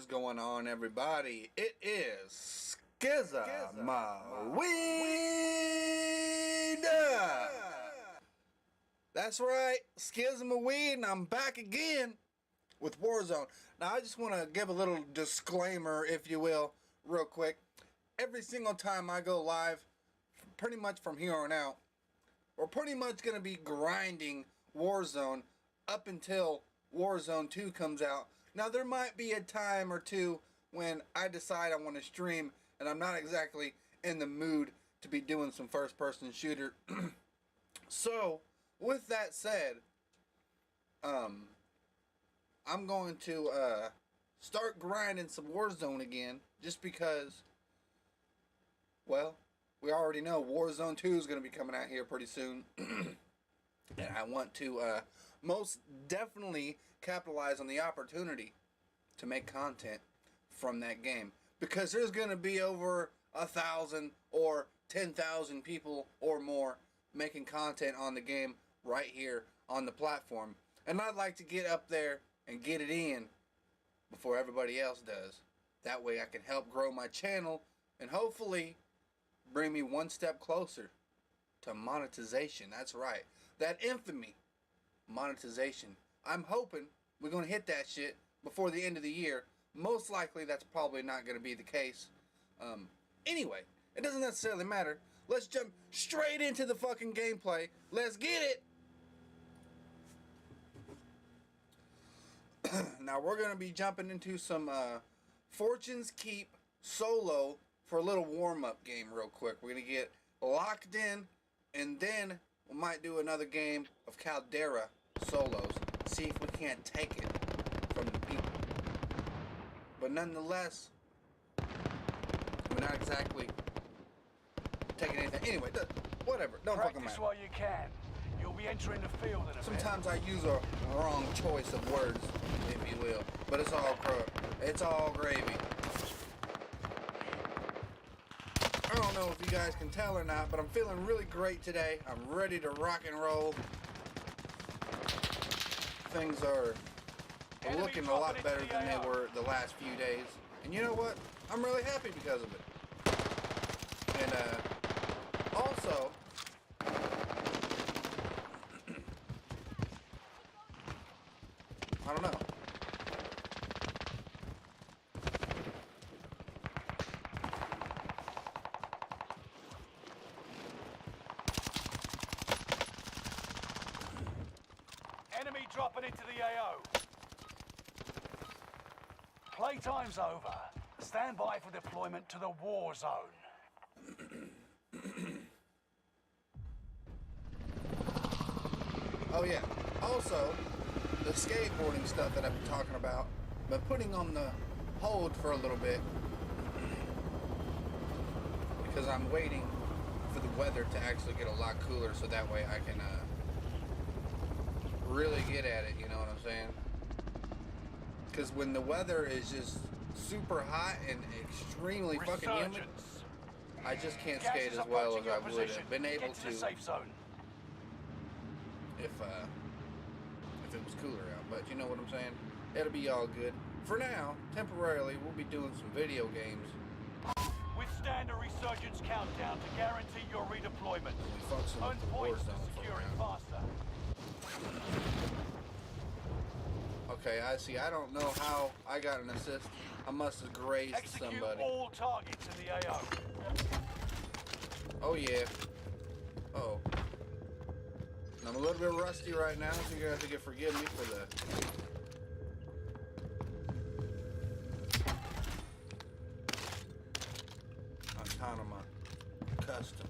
going on, everybody? It is Skizamanops. That's right, Skizamanops, and I'm back again with Warzone. Now, I just want to give a little disclaimer, if you will, real quick. Every single time I go live, pretty much from here on out, we're pretty much going to be grinding Warzone up until Warzone 2 comes out. Now, there might be a time or two when I decide I want to stream and I'm not exactly in the mood to be doing some first-person shooter. So, with that said, I'm going to start grinding some Warzone again, just because, well, we already know Warzone 2 is going to be coming out here pretty soon. And I want to most definitely capitalize on the opportunity to make content from that game. Because there's going to be over 1,000 or 10,000 people or more making content on the game right here on the platform. And I'd like to get up there and get it in before everybody else does. That way I can help grow my channel and hopefully bring me one step closer to monetization. That's right. That infamy monetization. I'm hoping we're going to hit that shit before the end of the year. Most likely that's probably not going to be the case. Anyway, it doesn't necessarily matter. Let's jump straight into the fucking gameplay. Let's get it. Now we're going to be jumping into some Fortune's Keep solo for a little warm-up game real quick. We're going to get locked in, and then we might do another game of Caldera solos. See if we can't take it from the people. But nonetheless, we're not exactly taking anything. Anyway, whatever. Don't fucking matter. Practice while you can. You'll be entering the field in a bit. Sometimes I use a wrong choice of words, if you will. But it's all it's all gravy. I don't know if you guys can tell or not, but I'm feeling really great today. I'm ready to rock and roll. Things are looking a lot better than they were the last few days. And you know what? I'm really happy because of it. And also, I don't know. Enemy dropping into the AO. Playtime's over. Stand by for deployment to the war zone. Oh yeah. Also, the skateboarding stuff that I've been talking about, been putting on the hold for a little bit because I'm waiting for the weather to actually get a lot cooler, so that way I can really get at it, you know what I'm saying? Because when the weather is just super hot and extremely fucking humid, I just can't skate as well as I would have been able to if it was cooler out. But you know what I'm saying? It'll be all good. For now, temporarily, we'll be doing some video games. Withstand a resurgence countdown to guarantee your redeployment. We function Earn with the points to Warzone secure it now. faster. Okay, I see. I don't know how I got an assist. I must have grazed Execute somebody. all targets in the AO. Oh yeah. Uh-oh. I'm a little bit rusty right now, so you're gonna have to forgive me for that. Autonomous custom.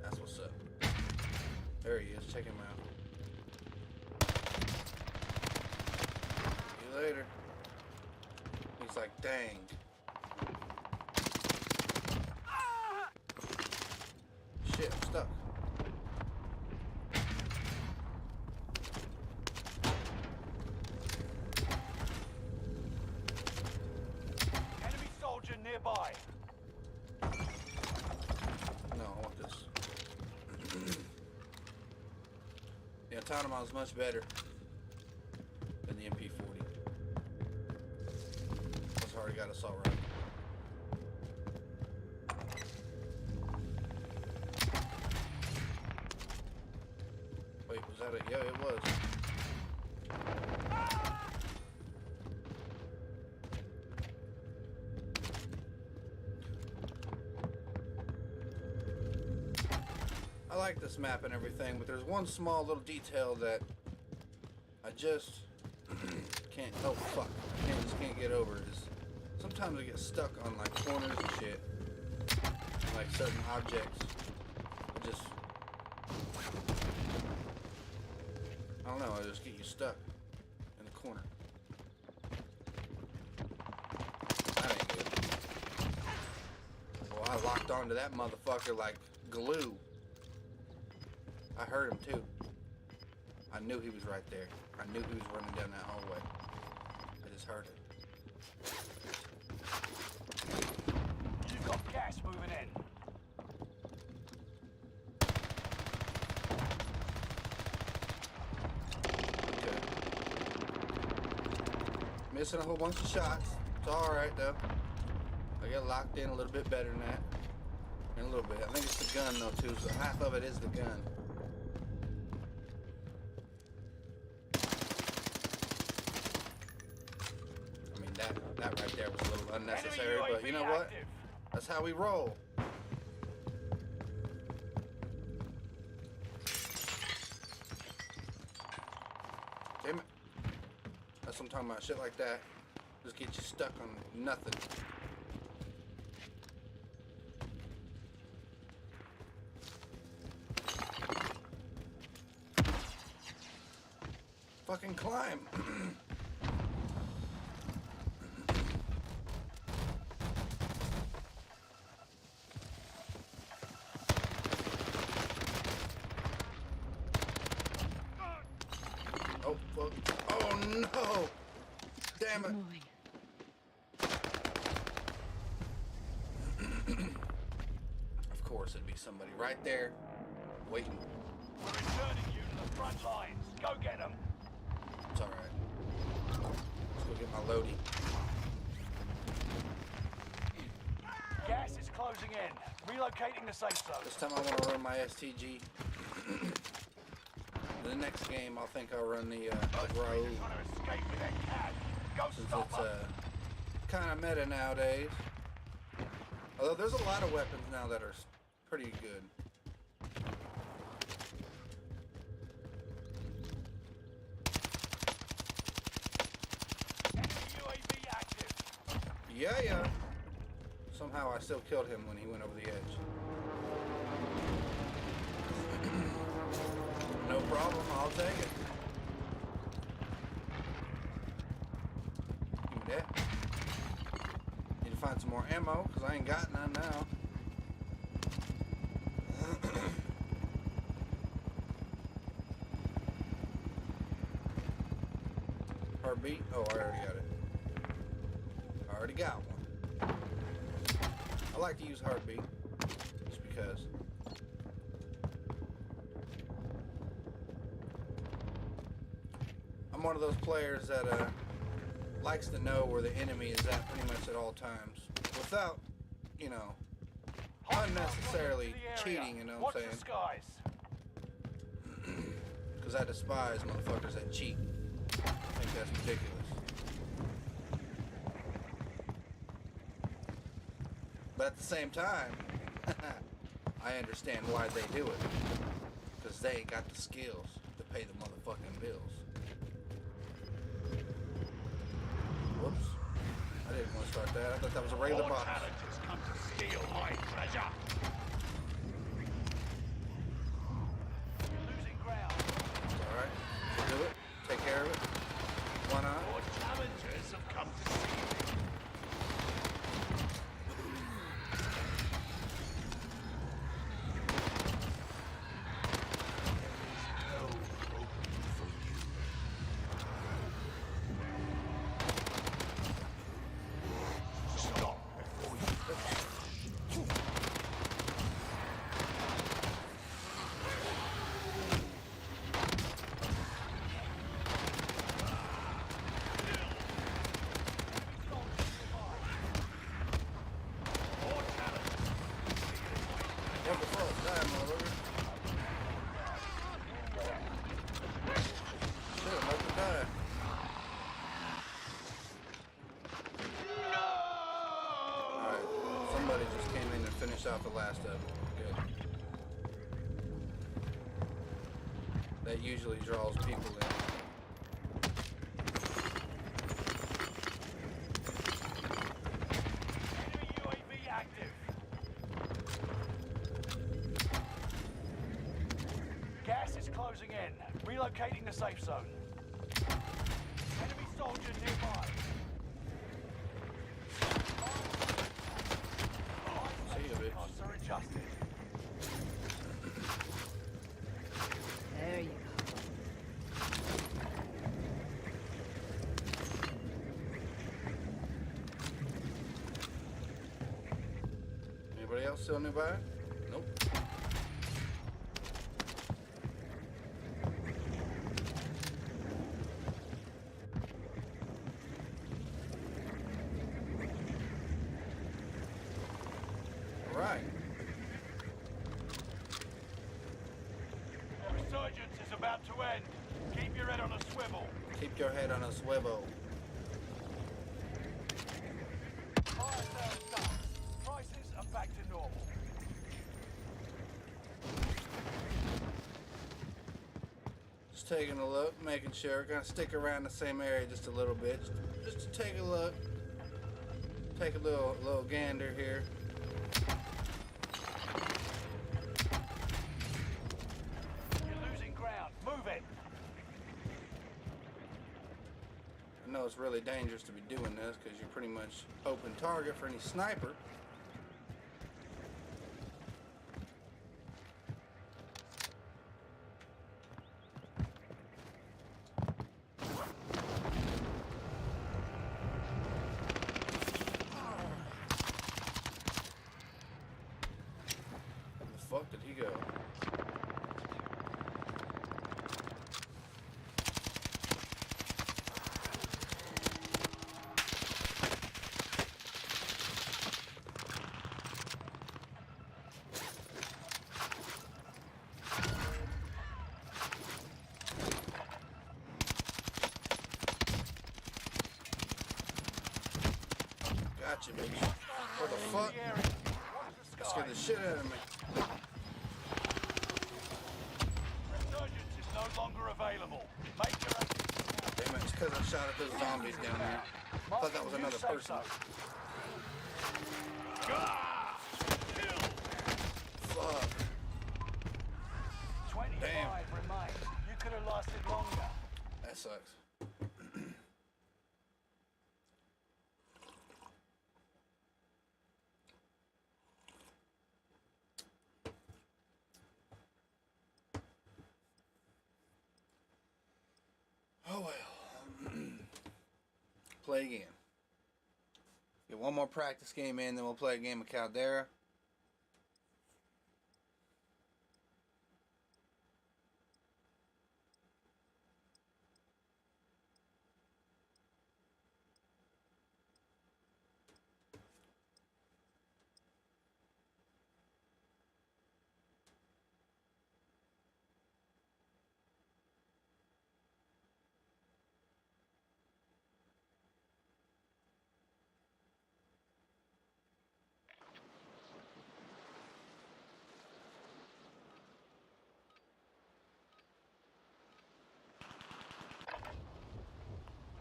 That's what's up. There he is. Check him out. See you later. He's like, dang. Shit, I'm stuck. Enemy soldier nearby. No, I want this. The Autonomous is much better than the MP40. It's hard got assault rifle. Wait, was that it? Yeah, it was. I like this map and everything, but there's one small little detail that I just can't. Oh fuck! I just can't get over. Is sometimes I get stuck on like corners and shit, and, like certain objects. I just, I don't know. I just get you stuck in the corner. That ain't good. Well, I locked onto that motherfucker like glue. I heard him too. I knew he was right there. I knew he was running down that hallway. I just heard it. You've got gas moving in. Okay. Missing a whole bunch of shots. It's alright though. I get locked in a little bit better than that. In a little bit. I think it's the gun though too, so half of it is the gun. That right there was a little unnecessary, but you know what? That's how we roll. Damn it. That's what I'm talking about. Shit like that just get you stuck on nothing. Fucking climb. Oh, fuck. Oh, no. Damn it. Of course, it'd be somebody right there waiting. We're returning you to the front lines. Go get them. It's alright. Let's go get my loadie. Gas is closing in. Relocating the safe zone. This time I want to run my STG. The next game, I think I'll run the Grove. Since it's kind of meta nowadays. Although there's a lot of weapons now that are pretty good. UAV active. Yeah. Somehow I still killed him when he went over the edge. No problem, I'll take it. Give me that. Need to find some more ammo, because I ain't got none now. Heartbeat? Oh, I already got it. I already got one. I like to use heartbeat, just because. I'm one of those players that likes to know where the enemy is at pretty much at all times, without, you know, unnecessarily cheating, you know what I'm saying? Because I despise motherfuckers that cheat. I think that's ridiculous. But at the same time, I understand why they do it. Because they ain't got the skills to pay the motherfucking bills. Whoops. I didn't want to start that. I thought that was a regular box. Challenges come to steal my treasure. You're losing ground. Alright. We'll do it. Take care of it. Why not? More challengers have come to see me. off the last of them. Good. That usually draws people in. Enemy UAV active. Gas is closing in. Relocating the safe zone. Enemy soldier nearby. See you, bitch. Costs are adjusted. There you go. Anybody else still nearby? Nope. Right. Resurgence is about to end. Keep your head on a swivel. Keep your head on a swivel. Fire sales done. Prices are back to normal. Just taking a look, making sure. Gonna stick around the same area just a little bit. Just to take a look. Take a little gander here. You're losing ground. Move it. I know it's really dangerous to be doing this because you're pretty much open target for any sniper. Where the fuck did he go? Gotcha, bitch. What the fuck? The area. Watch the That sky. scared the shit out of me. Resurgence is no longer available. Make your exit. Damn it, it's because I shot at those zombies down there. I thought that was another person. Fuck. 25 Damn. remain. You could have lasted longer. That sucks. Oh well. Play again. Get one more practice game in, then we'll play a game of Caldera.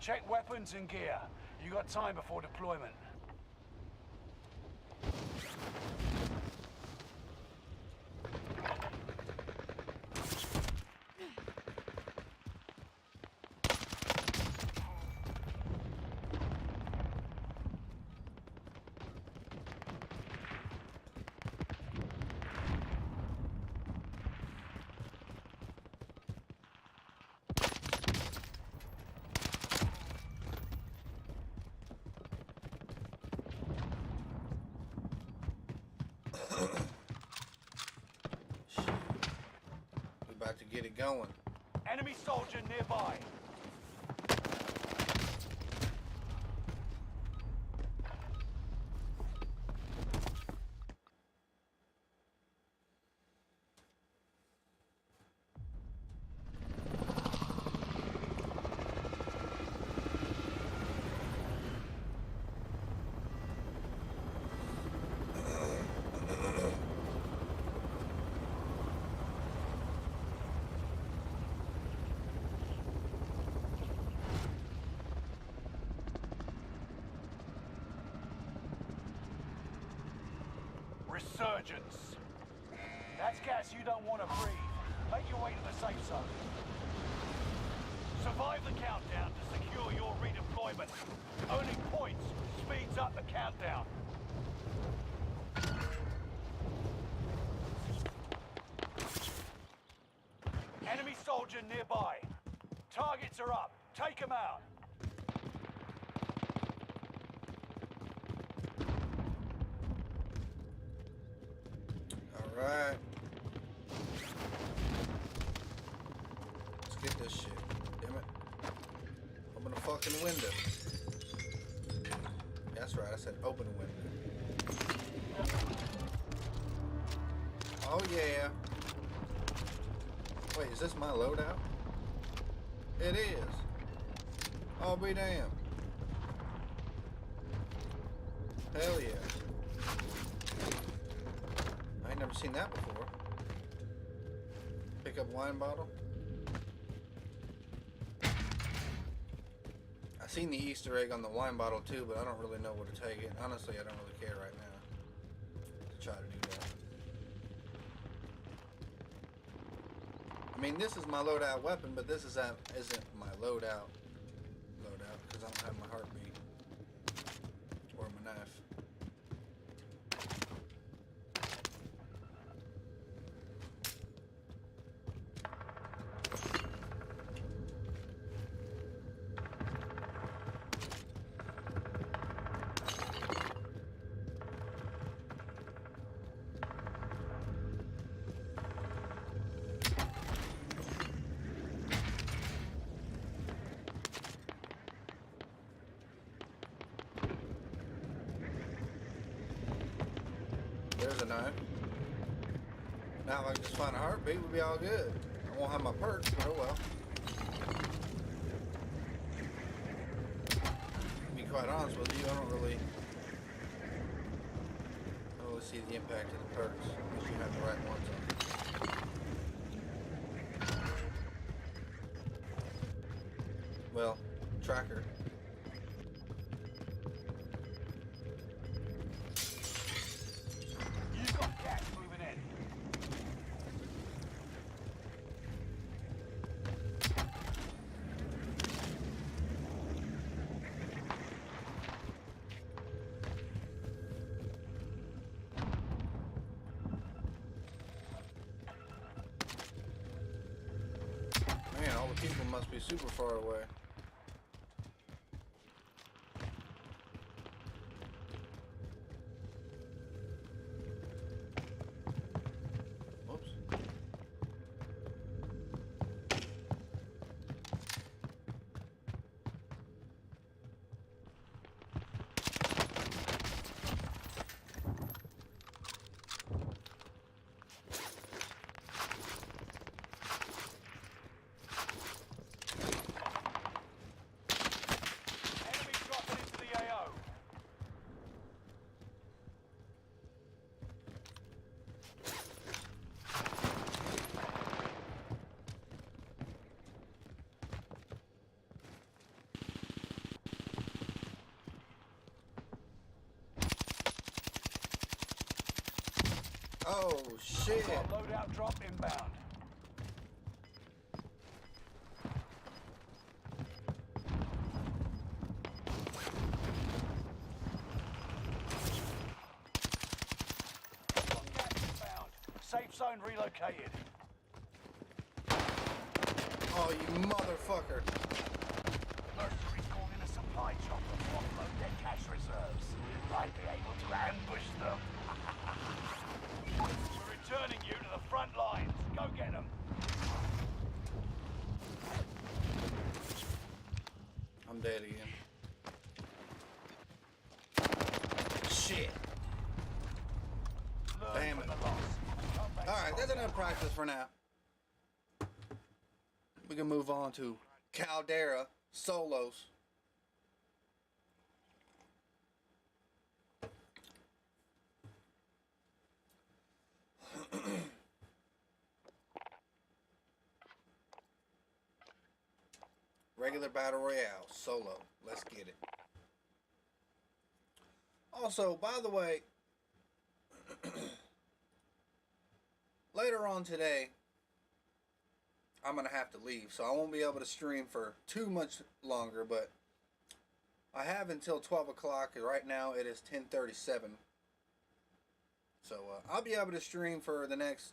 Check weapons and gear. You got time before deployment. We're about to get it going. Enemy soldier nearby. Resurgence. That's gas you don't want to breathe. Make your way to the safe zone. Survive the countdown to secure your redeployment. Earning points speeds up the countdown. Enemy soldier nearby. Targets are up. Take them out. Alright. Let's get this shit. Damn it. Open the fucking window. That's right, I said open the window. Oh yeah. Wait, is this my loadout? It is. I'll be damned. Hell yeah. I ain't never seen that before. Pick up wine bottle. I seen the Easter egg on the wine bottle too, but I don't really know where to take it. Honestly, I don't really care right now to try to do that. I mean, this is my loadout weapon, but this isn't my loadout because I don't have my heartbeat or my knife. There's a knife. Now if I can just find a heartbeat, we'll be all good. I won't have my perks, but oh well. To be quite honest with you, I don't really see the impact of the perks unless you have the right ones on. Well, tracker. Man, all the people must be super far away. Whoops. Oh shit! Loadout drop inbound. Gas inbound. Safe zone relocated. Oh, you motherfucker! Mercenaries called in a supply chopper to offload their cash reserves. Might be able to ambush them. We're returning you to the front lines. Go get them. I'm dead again. Shit! Damn it. Alright, that's enough practice for now. We can move on to Caldera Solos. Regular Battle Royale, solo. Let's get it. Also, by the way, Later on today, I'm going to have to leave, so I won't be able to stream for too much longer, but I have until 12 o'clock, and right now it is 10:37. So I'll be able to stream for the next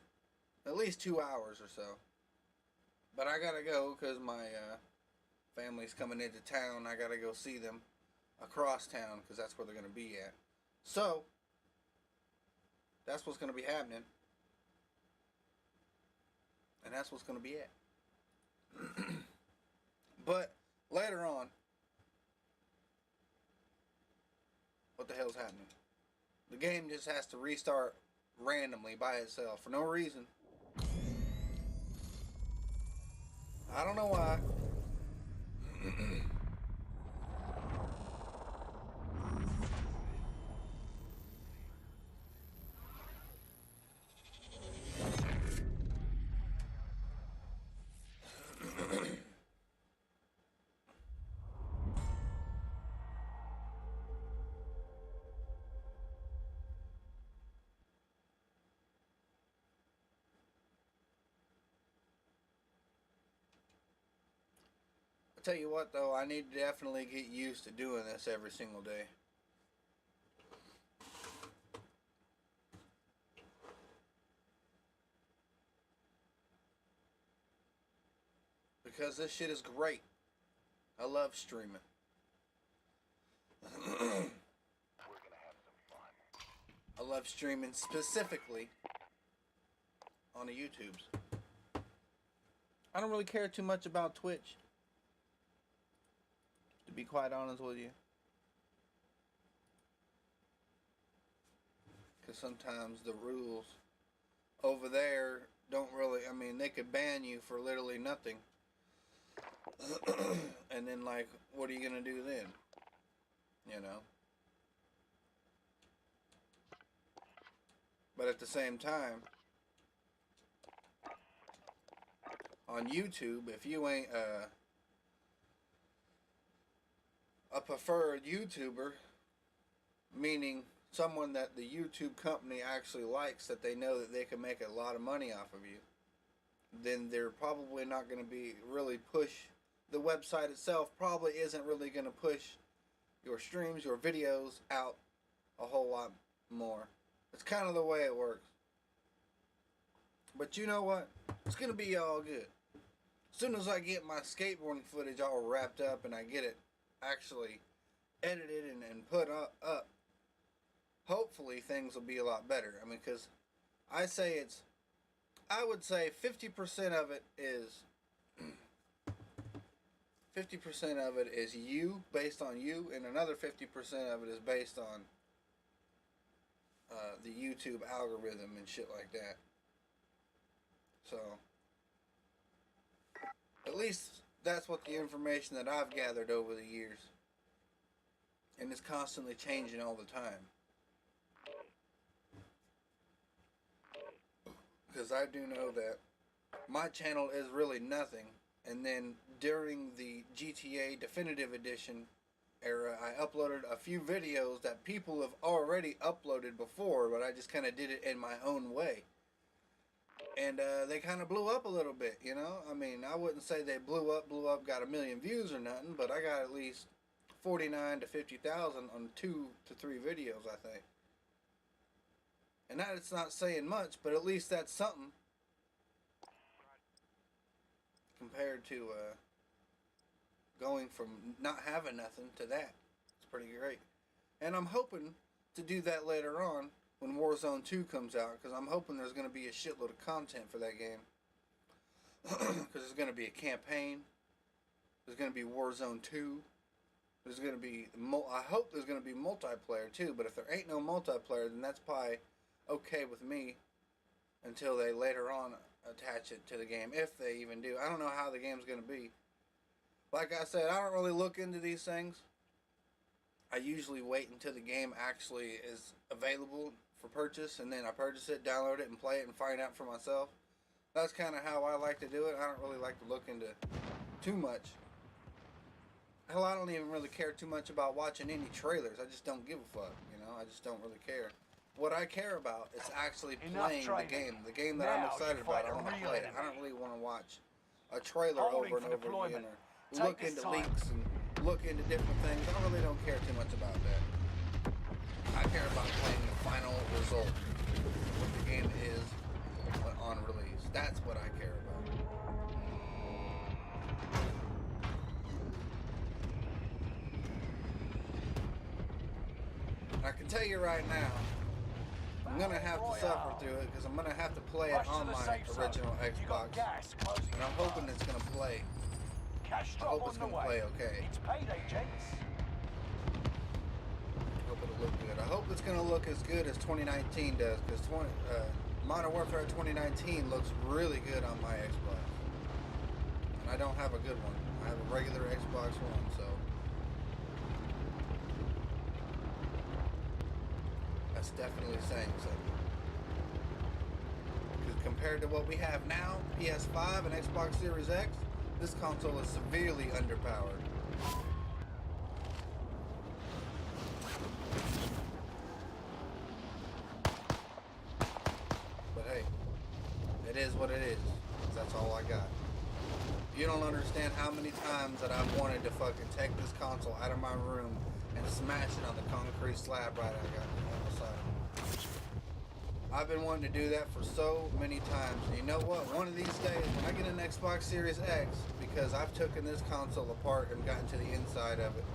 at least 2 hours or so. But I gotta go because my family's coming into town. I gotta go see them across town because that's where they're gonna be at. So that's what's gonna be happening, and that's what's gonna be it. But later on, what the hell's happening? The game just has to restart randomly by itself for no reason. I don't know why. Tell you what though, I need to definitely get used to doing this every single day. Because this shit is great. I love streaming. I love streaming specifically on the YouTubes. I don't really care too much about Twitch, to be quite honest with you. Because sometimes the rules over there don't really, I mean, they could ban you for literally nothing. And then, like, what are you going to do then? You know? But at the same time, on YouTube, if you ain't a preferred YouTuber, meaning someone that the YouTube company actually likes, that they know that they can make a lot of money off of you, then they're probably not going to be really push. The website itself probably isn't really going to push your streams, your videos out a whole lot more. It's kind of the way it works. But you know what? It's going to be all good. As soon as I get my skateboarding footage all wrapped up and I get it actually edited and put up, hopefully things will be a lot better. I mean, because I would say 50% of it is 50% of it is you, based on you, and another 50% of it is based on the YouTube algorithm and shit like that. So at least that's what the information that I've gathered over the years. And it's constantly changing all the time. Because I do know that my channel is really nothing. And then during the GTA Definitive Edition era, I uploaded a few videos that people have already uploaded before, but I just kind of did it in my own way. And they kind of blew up a little bit, you know? I mean, I wouldn't say they blew up, got a million views or nothing, but I got at least 49 to 50,000 on 2 to 3 videos, I think. And that it's not saying much, but at least that's something compared to going from not having nothing to that. It's pretty great. And I'm hoping to do that later on when Warzone 2 comes out, because I'm hoping there's going to be a shitload of content for that game. Because there's going to be a campaign. There's going to be Warzone 2. There's going to be, I hope there's going to be multiplayer too, but if there ain't no multiplayer, then that's probably okay with me until they later on attach it to the game, if they even do. I don't know how the game's going to be. Like I said, I don't really look into these things. I usually wait until the game actually is available for purchase, and then I purchase it, download it, and play it and find out for myself. That's kind of how I like to do it. I don't really like to look into too much. Hell, I don't even really care too much about watching any trailers. I just don't give a fuck, you know? I just don't really care. what I care about is actually Enough playing training. the game that I'm Now excited you about. fight I a want to real play it. I enemy. don't really want to watch a trailer Holding over and for over deployment. again, or Take look this into time. leaks and look into different things. I really don't care too much about that. I care about playing the final result, what the game is on release. That's what I care about. I can tell you right now, I'm gonna have to suffer through it because I'm gonna have to play it Rush to on the my safe zone. original You got Xbox, gas closing and I'm in hoping it's gonna play. Cash I drop hope on it's the gonna way. play okay. It's payday, gents. I hope it'll look good. I hope it's gonna look as good as 2019 does, because Modern Warfare 2019 looks really good on my Xbox, and I don't have a good one. I have a regular Xbox One, so that's definitely saying something. Because compared to what we have now, PS5 and Xbox Series X, this console is severely underpowered. But hey, it is what it is. That's all I got. You don't understand how many times that I've wanted to fucking take this console out of my room and smash it on the concrete slab right I got on the side. I've been wanting to do that for so many times. And you know what? One of these days, when I get an Xbox Series X, because I've taken this console apart and gotten to the inside of it,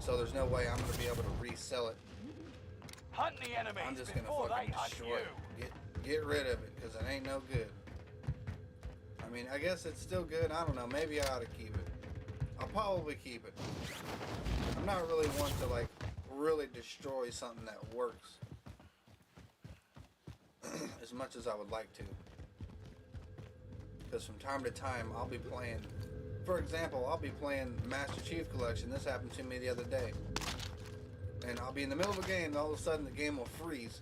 so there's no way I'm going to be able to resell it. Hunt the enemies I'm just going to before fucking they hunt destroy you. it. Get rid of it, because it ain't no good. I mean, I guess it's still good. I don't know. Maybe I ought to keep it. I'll probably keep it. I'm not really one to, like, really destroy something that works as much as I would like to. Because from time to time, I'll be playing... For example, I'll be playing Master Chief Collection. This happened to me the other day. And I'll be in the middle of a game, and all of a sudden the game will freeze.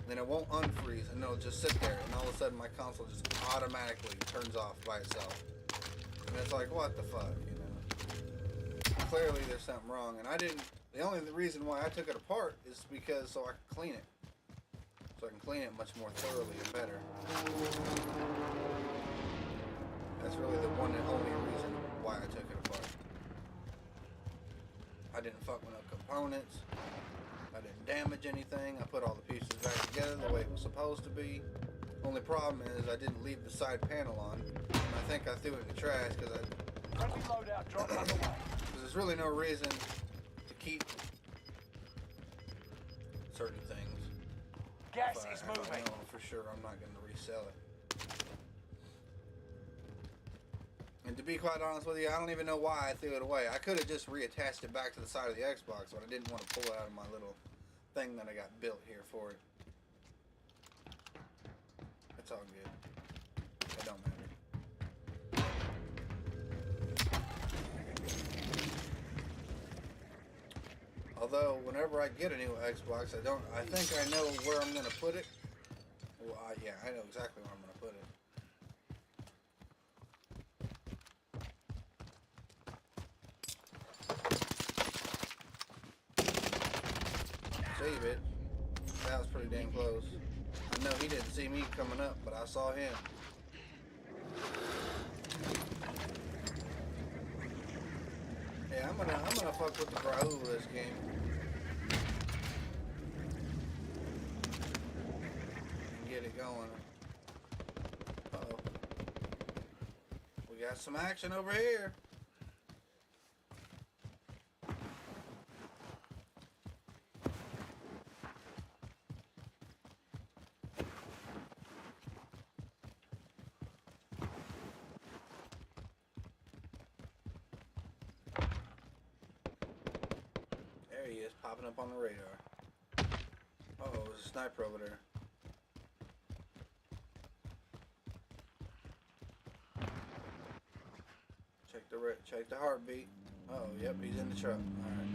Then it won't unfreeze, and it'll just sit there, and all of a sudden my console just automatically turns off by itself. And it's like, what the fuck, you know? Clearly there's something wrong, and the only reason why I took it apart is because so I can clean it. So I can clean it much more thoroughly and better. That's really the one and only reason why I took it apart. I didn't fuck with no components. I didn't damage anything. I put all the pieces back together the way it was supposed to be. Only problem is I didn't leave the side panel on. And I think I threw it in the trash because Friendly loadout drop on the way. there's really no reason to keep certain things. Gas If is I moving. know for sure I'm not going to resell it. And to be quite honest with you, I don't even know why I threw it away. I could have just reattached it back to the side of the Xbox, but I didn't want to pull it out of my little thing that I got built here for it. It's all good. It don't matter. Although, whenever I get a new Xbox, I think I know where I'm going to put it. Well, yeah, I know exactly where I'm going to put it. Save it. That was pretty damn close. I know he didn't see me coming up, but I saw him. Yeah, I'm gonna fuck with the Raul this game. And get it going. Uh-oh. We got some action over here. There he is, popping up on the radar. Uh-oh, there's a sniper over there. Check the heartbeat. Oh, yep, he's in the truck. All right.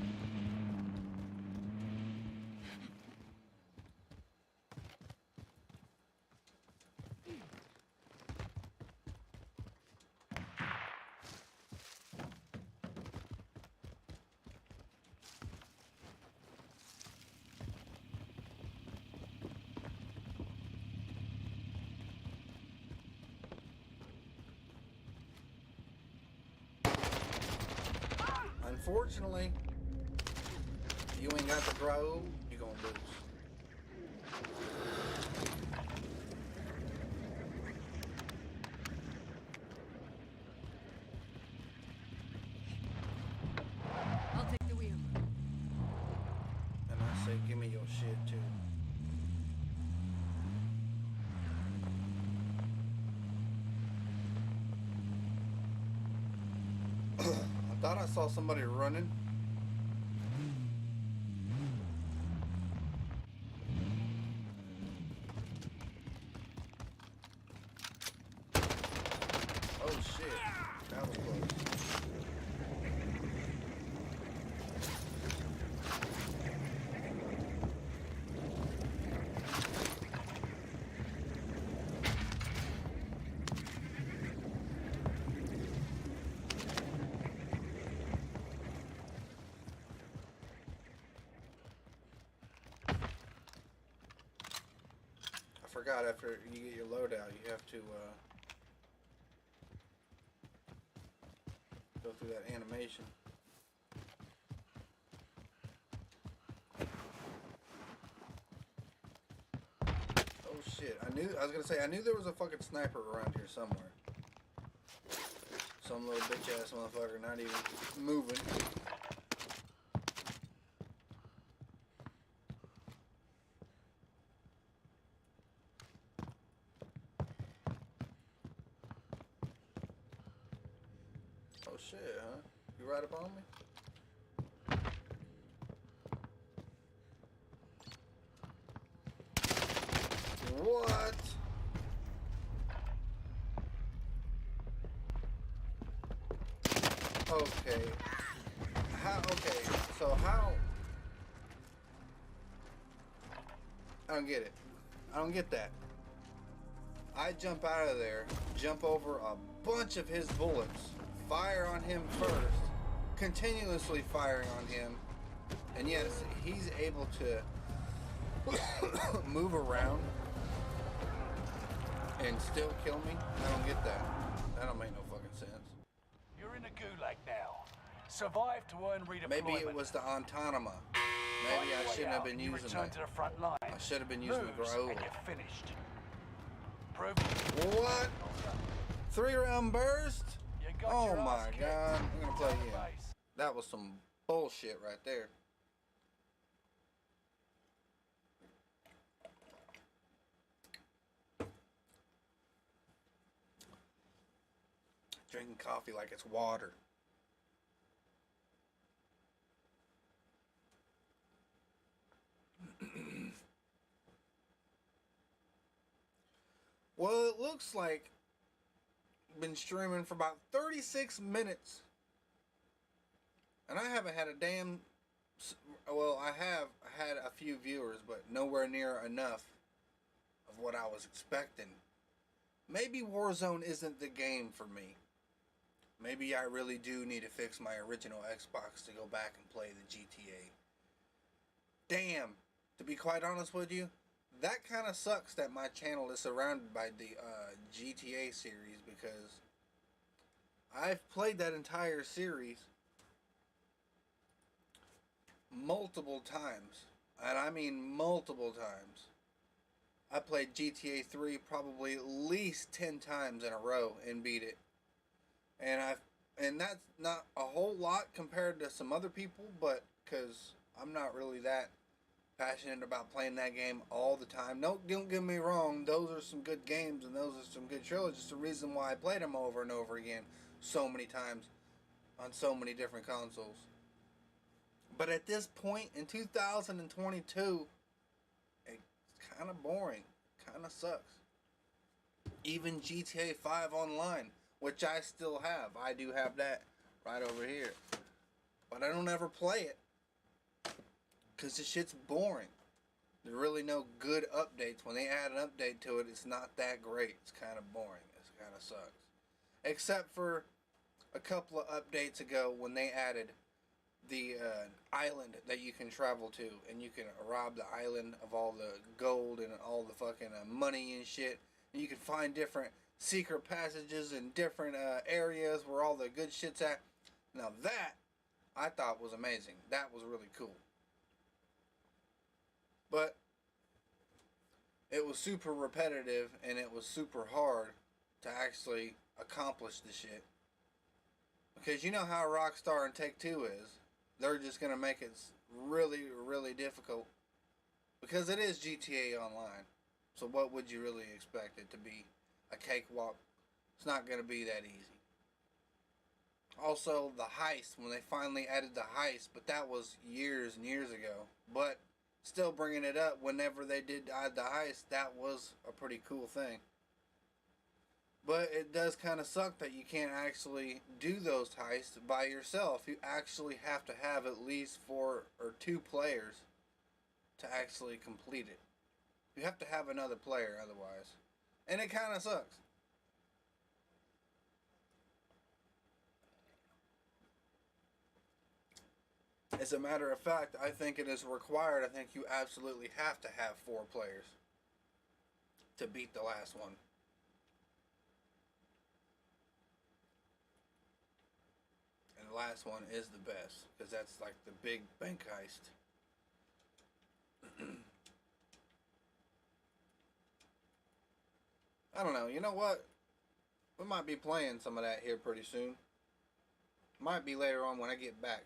unfortunately, you ain't got the grow, you gonna lose. I'll take the wheel. And I say, give me your shit too. I thought I saw somebody running. Oh shit, that was close. I forgot after you get your loadout, you have to go through that animation. Oh shit, I was gonna say, I knew there was a fucking sniper around here somewhere. Some little bitch ass motherfucker not even moving. Oh shit, huh? You right up on me? What? Okay. How? Okay. So how? I don't get it. I don't get that. I jump out of there, jump over a bunch of his bullets, fire on him first, continuously firing on him, and yes, he's able to move around and still kill me. I don't get that. That don't make no fucking sense. You're in a gulag now. Survive to earn redeployment. Maybe it was the Autonoma. Maybe I shouldn't have been using return that. to the front line. I should have been using the Moves, Growl. and you're finished. Prove What? 3-round burst? You got Oh your ass my kicked. god. I'm gonna play him. Base. That was some bullshit right there. Drinking coffee like it's water. Well, it looks like I've been streaming for about 36 minutes. And I haven't had a damn... Well, I have had a few viewers, but nowhere near enough of what I was expecting. Maybe Warzone isn't the game for me. Maybe I really do need to fix my original Xbox to go back and play the GTA. Damn, to be quite honest with you, that kind of sucks that my channel is surrounded by the GTA series, because I've played that entire series multiple times, and I mean multiple times. I played GTA 3 probably at least 10 times in a row and beat it. And that's not a whole lot compared to some other people, but because I'm not really that passionate about playing that game all the time. Don't get me wrong, those are some good games and those are some good trilogies. It's the reason why I played them over and over again so many times on so many different consoles. But at this point in 2022, it's kind of boring. Kind of sucks. Even GTA 5 Online, which I still have. I do have that right over here. But I don't ever play it, because the shit's boring. There are really no good updates. When they add an update to it, it's not that great. It's kind of boring. It kind of sucks. Except for a couple of updates ago when they added the island that you can travel to, and you can rob the island of all the gold and all the fucking money and shit. And you can find different secret passages and different areas where all the good shit's at. Now that I thought was amazing. That was really cool. But it was super repetitive and it was super hard to actually accomplish the shit. Because you know how Rockstar and Take-Two is. They're just going to make it really, really difficult. Because it is GTA Online. So what would you really expect it to be? A cakewalk? It's not going to be that easy. Also, the heist, when they finally added the heist, but that was years and years ago. But still bringing it up, whenever they did add the heist, that was a pretty cool thing. But it does kind of suck that you can't actually do those heists by yourself. You actually have to have at least 4 or 2 players to actually complete it. You have to have another player otherwise. And it kind of sucks. As a matter of fact, I think it is required. I think you absolutely have to have 4 players to beat the last one. And the last one is the best, because that's like the big bank heist. I don't know. You know what? We might be playing some of that here pretty soon. Might be later on when I get back.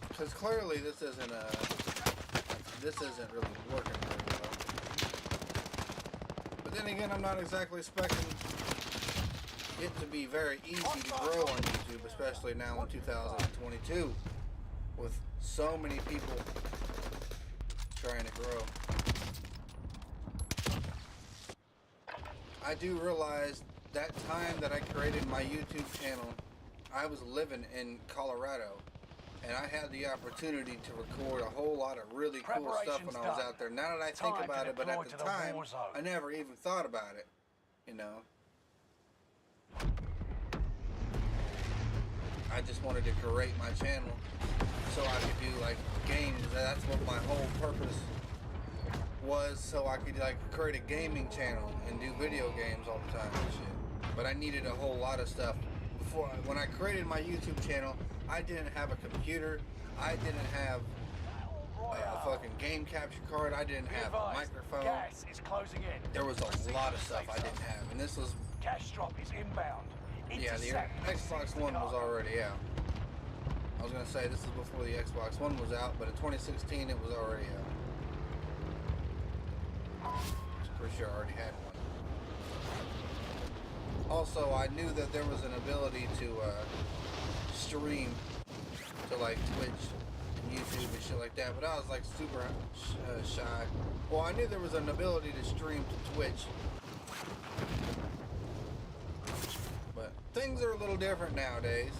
Because clearly this isn't really working very well. But then again, I'm not exactly expecting it to be very easy to grow on YouTube, especially now in 2022, with so many people trying to grow. I do realize that time that I created my YouTube channel, I was living in Colorado. And I had the opportunity to record a whole lot of really cool stuff when I was out there. Now that I think about it, but at the time, I never even thought about it, you know. I just wanted to create my channel so I could do like games. That's what my whole purpose was, so I could like create a gaming channel and do video games all the time and shit. But I needed a whole lot of stuff. Before, when I created my YouTube channel, I didn't have a computer. I didn't have a fucking game capture card. I didn't have a microphone. Gas is closing in. There was a lot of stuff I didn't have, and this was Cash drop is inbound. yeah. The Xbox One was already out. I was gonna say this is before the Xbox One was out, but in 2016 it was already out. I'm pretty sure I already had one. Also, I knew that there was an ability to stream to like Twitch and YouTube and shit like that, but I was like super shy. Well, I knew there was an ability to stream to Twitch, but things are a little different nowadays.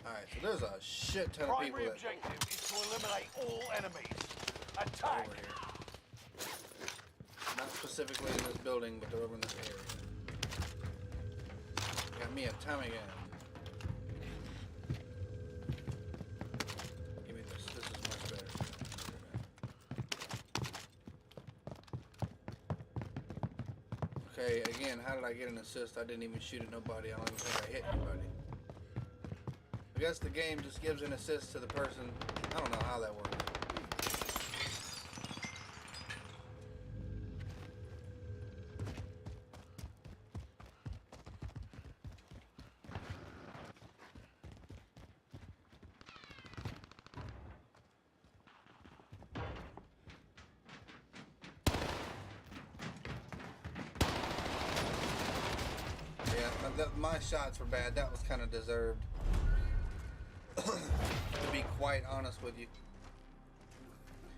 Alright, so there's a shit ton of people Primary that objective is to eliminate all enemies. Attack! over here. Not specifically in this building, but they're over in this area. Got me a Tommy gun. Give me this. This is much better. Okay, again, how did I get an assist? I didn't even shoot at nobody. I don't even think I hit anybody. I guess the game just gives an assist to the person. I don't know how that works. My shots were bad. That was kind of deserved. To be quite honest with you.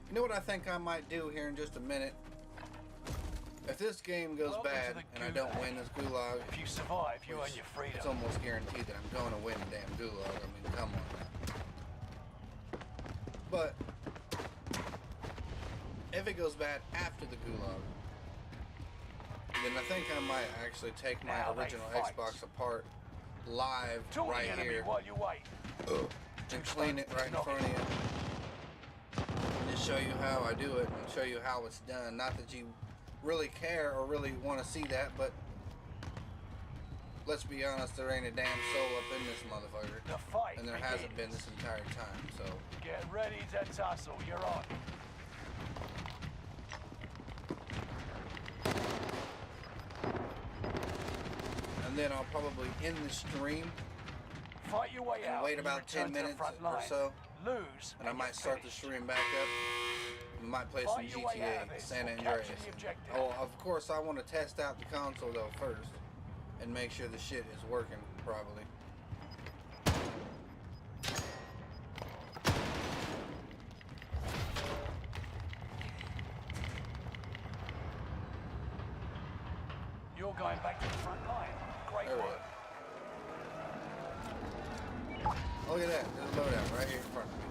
You know what I think I might do here in just a minute? If this game goes bad and I don't win this gulag, If you survive, you earn your freedom. it's almost guaranteed that I'm going to win the damn gulag. I mean, come on now. But if it goes bad after the gulag, then I think I might actually take my Now they original fight. Xbox apart live Talk the right enemy here while you wait. and clean it right in front of you. And just show you how I do it and show you how it's done. Not that you really care or really want to see that, but let's be honest, there ain't a damn soul up in this motherfucker. The fight And there begins. hasn't been this entire time, so. Get ready to tussle. You're on. And then I'll probably end the stream Fight your way and out. wait You about return 10 to the minutes front or line. so. Lose. And I might you're start the finished. stream back up. We might play some Fight your way out of GTA this San or Andreas. capture the objective. Oh, of course I want to test out the console though first and make sure the shit is working properly. You're going back to the front line. Great There we work. go. Oh, look at that. There's a loadout right here in front of me.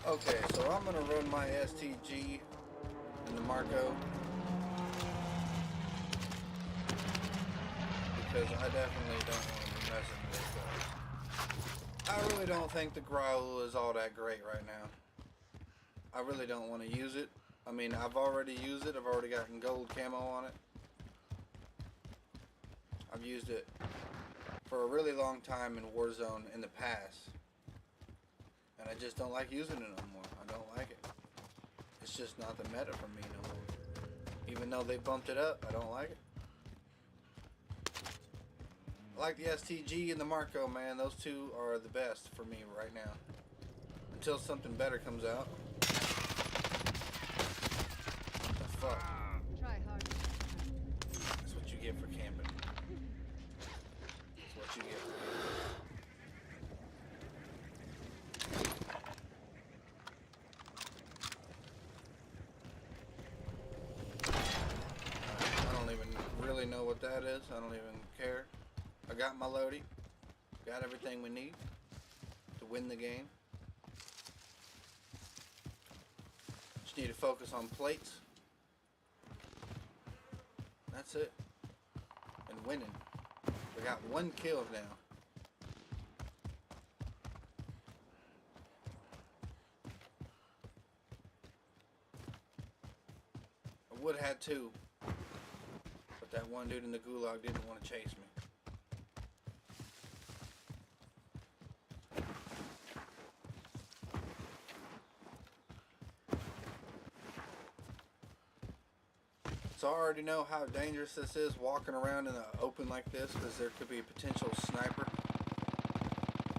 Okay, so I'm gonna run my STG in the Marco because I definitely don't want to be messing with this. I really don't think the Growl is all that great right now. I really don't want to use it. I mean, I've already used it. I've already gotten gold camo on it. I've used it for a really long time in Warzone in the past. And I just don't like using it no more. I don't like it. It's just not the meta for me no more. Even though they bumped it up, I don't like it. I like the STG and the Marco, man. Those two are the best for me right now. Until something better comes out. What the fuck? Try hard. That's what you get for camping. That's what you get for camping. I don't even really know what that is. I don't even care. I got my loadie. Got everything we need to win the game. Just need to focus on plates. That's it. And winning. We got 1 kill now. I would have had 2. But that one dude in the gulag didn't want to chase me. So I already know how dangerous this is walking around in the open like this because there could be a potential sniper.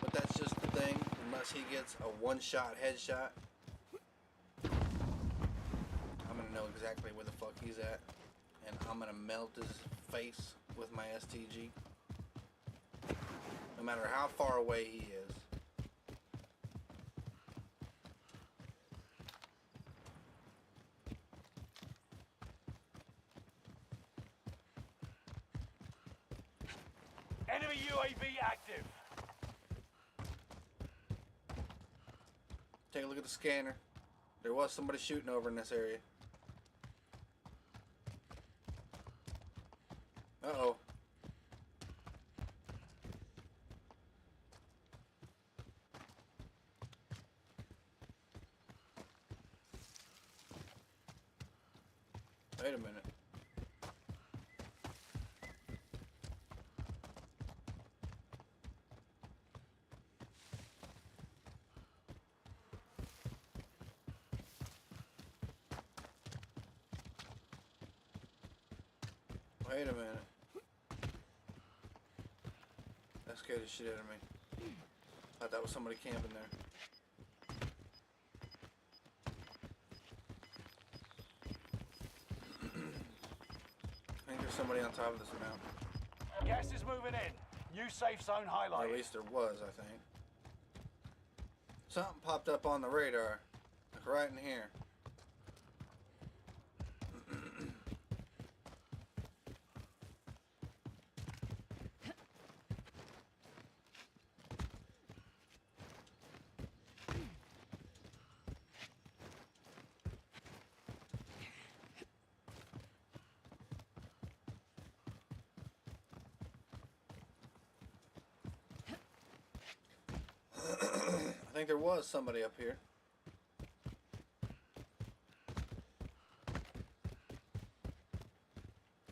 But that's just the thing, unless he gets a one-shot headshot. I'm gonna know exactly where the fuck he's at. And I'm gonna melt his face with my STG. No matter how far away he is. Enemy UAV active. Take a look at the scanner. There was somebody shooting over in this area. Uh-oh. Wait a minute. Wait a minute. That scared the shit out of me. Thought that was somebody camping there. I think there's somebody on top of this mountain. Gas is moving in. New safe zone Or highlight. at least there was, I think. Something popped up on the radar. Like right in here. I think there was somebody up here.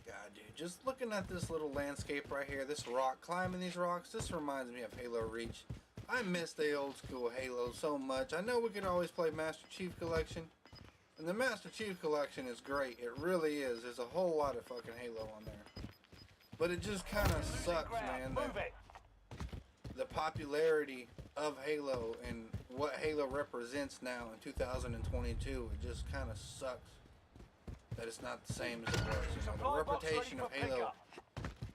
God, dude, just looking at this little landscape right here, this rock, climbing these rocks, this reminds me of Halo Reach. I miss the old school Halo so much. I know we could always play Master Chief Collection, and the Master Chief Collection is great. It really is. There's a whole lot of fucking Halo on there. But it just kind of sucks, man, that the popularity of Halo and what Halo represents now in 2022, it just kind of sucks that it's not the same as it was. You know, the reputation of Halo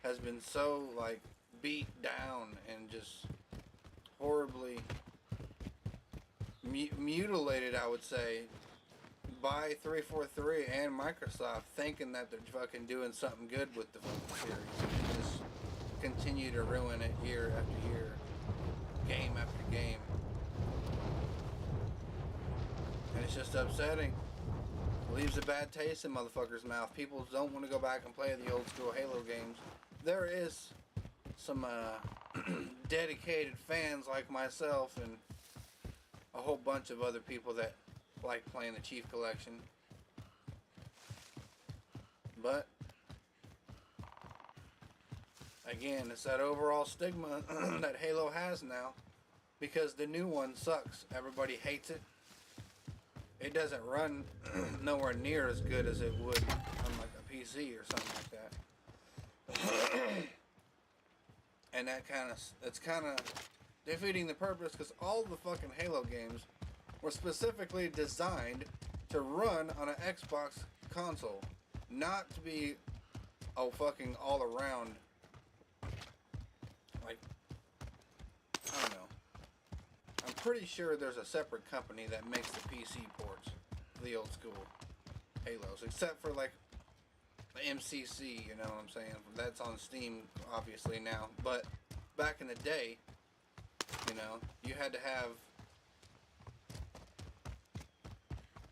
has been so, like, beat down and just horribly mutilated, I would say, by 343 and Microsoft, thinking that they're fucking doing something good with the fucking series. And just continue to ruin it year after year, game after game. And it's just upsetting. It leaves a bad taste in motherfuckers' mouth. People don't want to go back and play the old school Halo games. There is some dedicated fans like myself and a whole bunch of other people that like playing the Chief Collection. But again, it's that overall stigma that Halo has now, because the new one sucks. Everybody hates it. It doesn't run nowhere near as good as it would on like a PC or something like that. And that's kind of defeating the purpose, because all the fucking Halo games were specifically designed to run on an Xbox console, not to be a fucking all around, like, I don't know. I'm pretty sure there's a separate company that makes the PC ports for the old school Halos, except for like the MCC, you know what I'm saying? That's on Steam obviously now, but back in the day, you know, you had to have,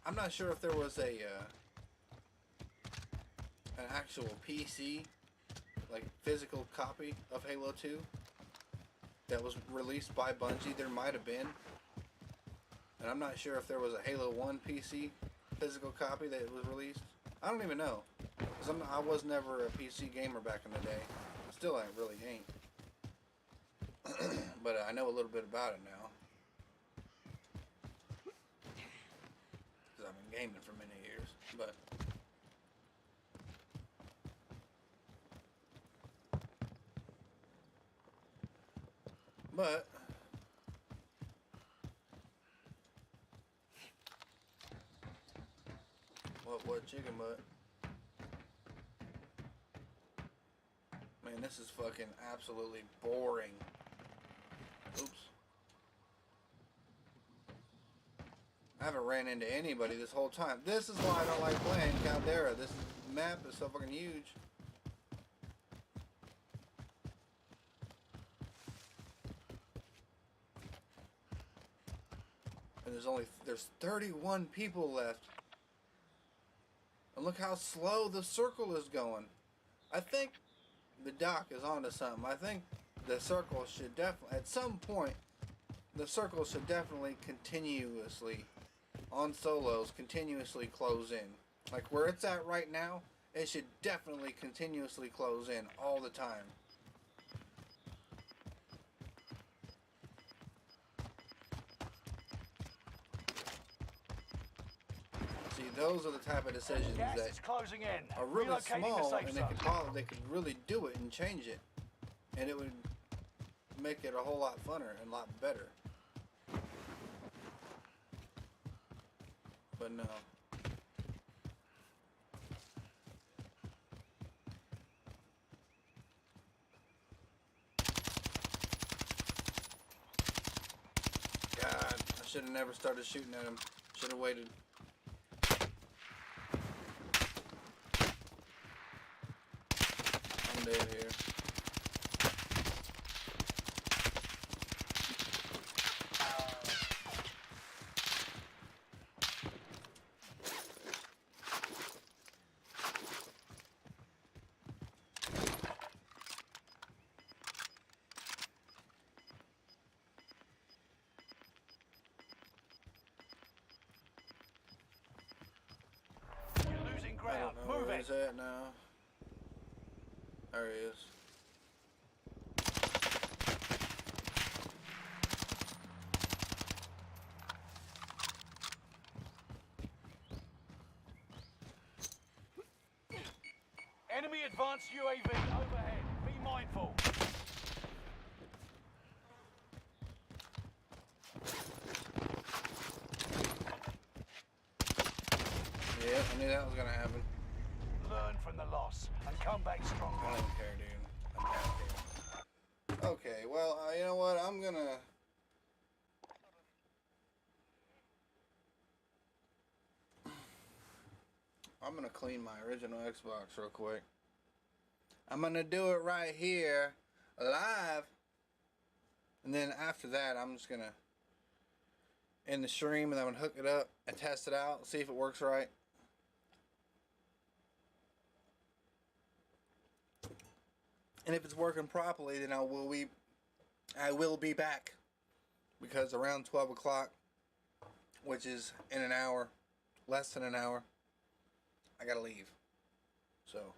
I'm not sure if there was an actual PC, like physical copy of Halo 2 that was released by Bungie. There might have been, and I'm not sure if there was a Halo 1 PC physical copy that was released. I don't even know, because I was never a PC gamer back in the day. Still, I really ain't. But I know a little bit about it now, because I've been gaming for many years. But what chicken butt? Man, this is fucking absolutely boring. Oops. I haven't ran into anybody this whole time. This is why I don't like playing Caldera. This map is so fucking huge. And there's 31 people left. And look how slow the circle is going. I think the doc is onto something. I think the circle should definitely, at some point, the circle should definitely continuously, on solos, continuously close in. Like where it's at right now, it should definitely continuously close in all the time. See, those are the type of decisions that are really small, and they could really do it and change it, and it would make it a whole lot funner and a lot better. But no. God, I should have never started shooting at him. Should have waited. I'm dead here. Where's that now? There he is. Enemy advanced UAV overhead. Be mindful. Yeah, I knew that was gonna happen. Learn from the loss and come back I stronger. don't even care, dude. I'm happy. Okay, well, you know what? I'm gonna clean my original Xbox real quick. I'm gonna do it right here, live, and then after that, I'm just gonna end the stream and I'm gonna hook it up and test it out, see if it works right. And if it's working properly, then I will be back, because around 12 o'clock, which is in an hour, less than an hour, I gotta leave. So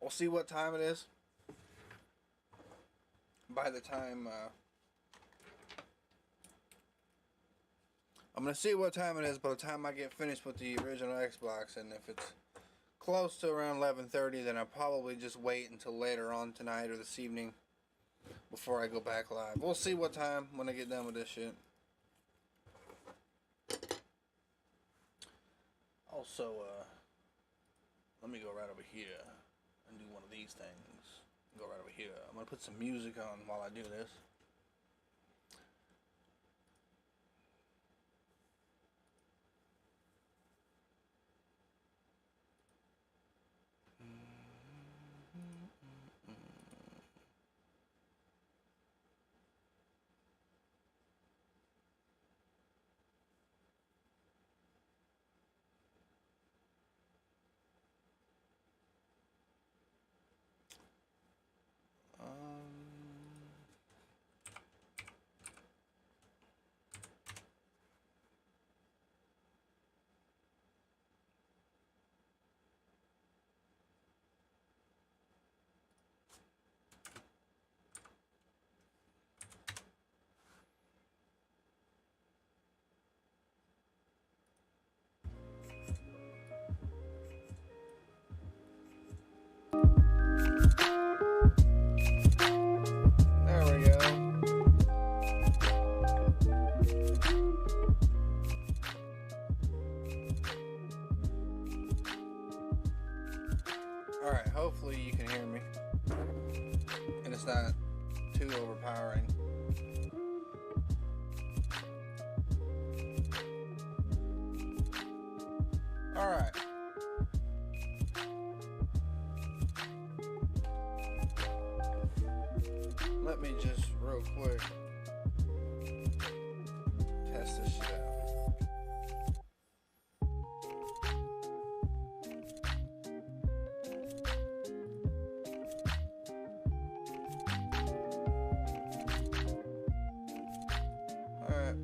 we'll see what time it is. By the time I'm gonna see what time it is by the time I get finished with the original Xbox, and if it's close to around 11:30, then I'll probably just wait until later on tonight or this evening before I go back live. We'll see what time when I get done with this shit. Also, let me go right over here and do one of these things. Go right over here. I'm gonna put some music on while I do this. There we go. Alright, hopefully you can hear me. And it's not too overpowering. Alright. Let me just real quick test this shit out. Alright.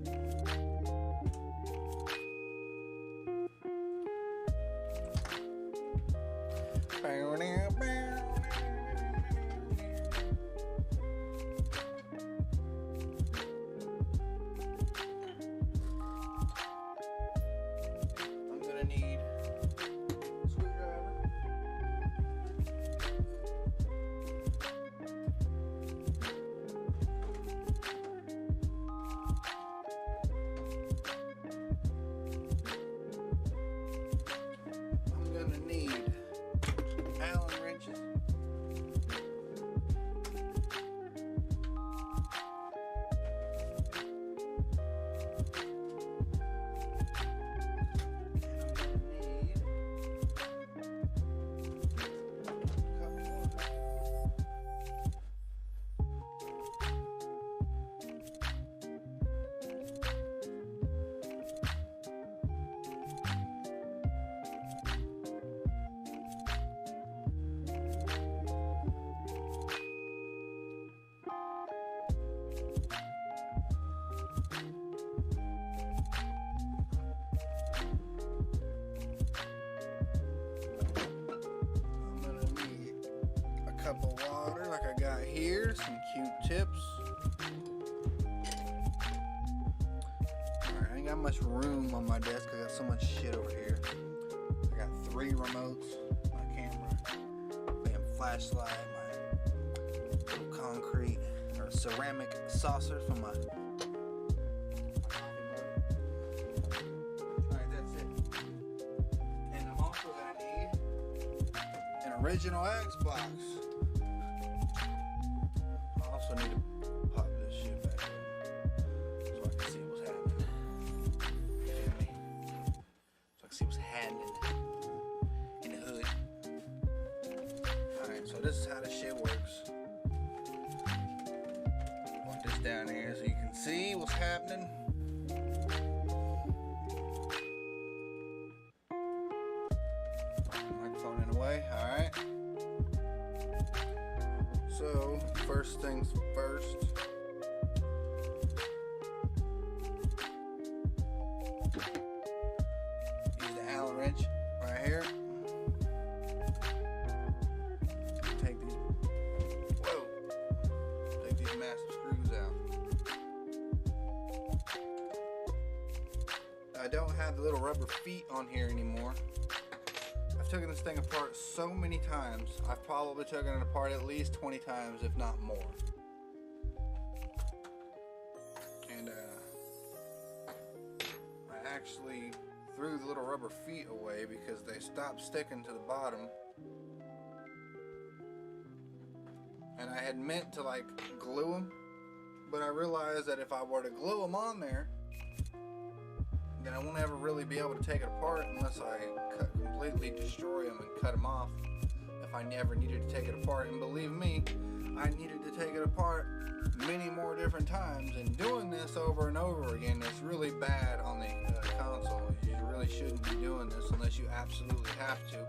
cup of water like I got here, some Q-tips. Alright, I ain't got much room on my desk. I got so much shit over here. I got 3 remotes, my camera, damn flashlight, my little concrete or ceramic saucer for my coffee mug. Alright, that's it. And I'm also gonna need an original Xbox. I also need to pop this shit back in so I can see what's happening. You feel me? So I can see what's happening in the hood. Alright, so this is how this shit works. Put this down here so you can see what's happening. Microphone in the way, alright. So, first things first. Use the Allen wrench right here. Take these, take these massive screws out. I don't have the little rubber feet on here anymore. I've taken this thing apart so many times. I've probably taken it apart at least 20 times, if not more. And I actually threw the little rubber feet away because they stopped sticking to the bottom. And I had meant to like glue them, but I realized that if I were to glue them on there, then I won't ever really be able to take it apart unless I completely destroy them and cut them off if I never needed to take it apart. And believe me, I needed to take it apart many more different times, and doing this over and over again is really bad on the console. You really shouldn't be doing this unless you absolutely have to.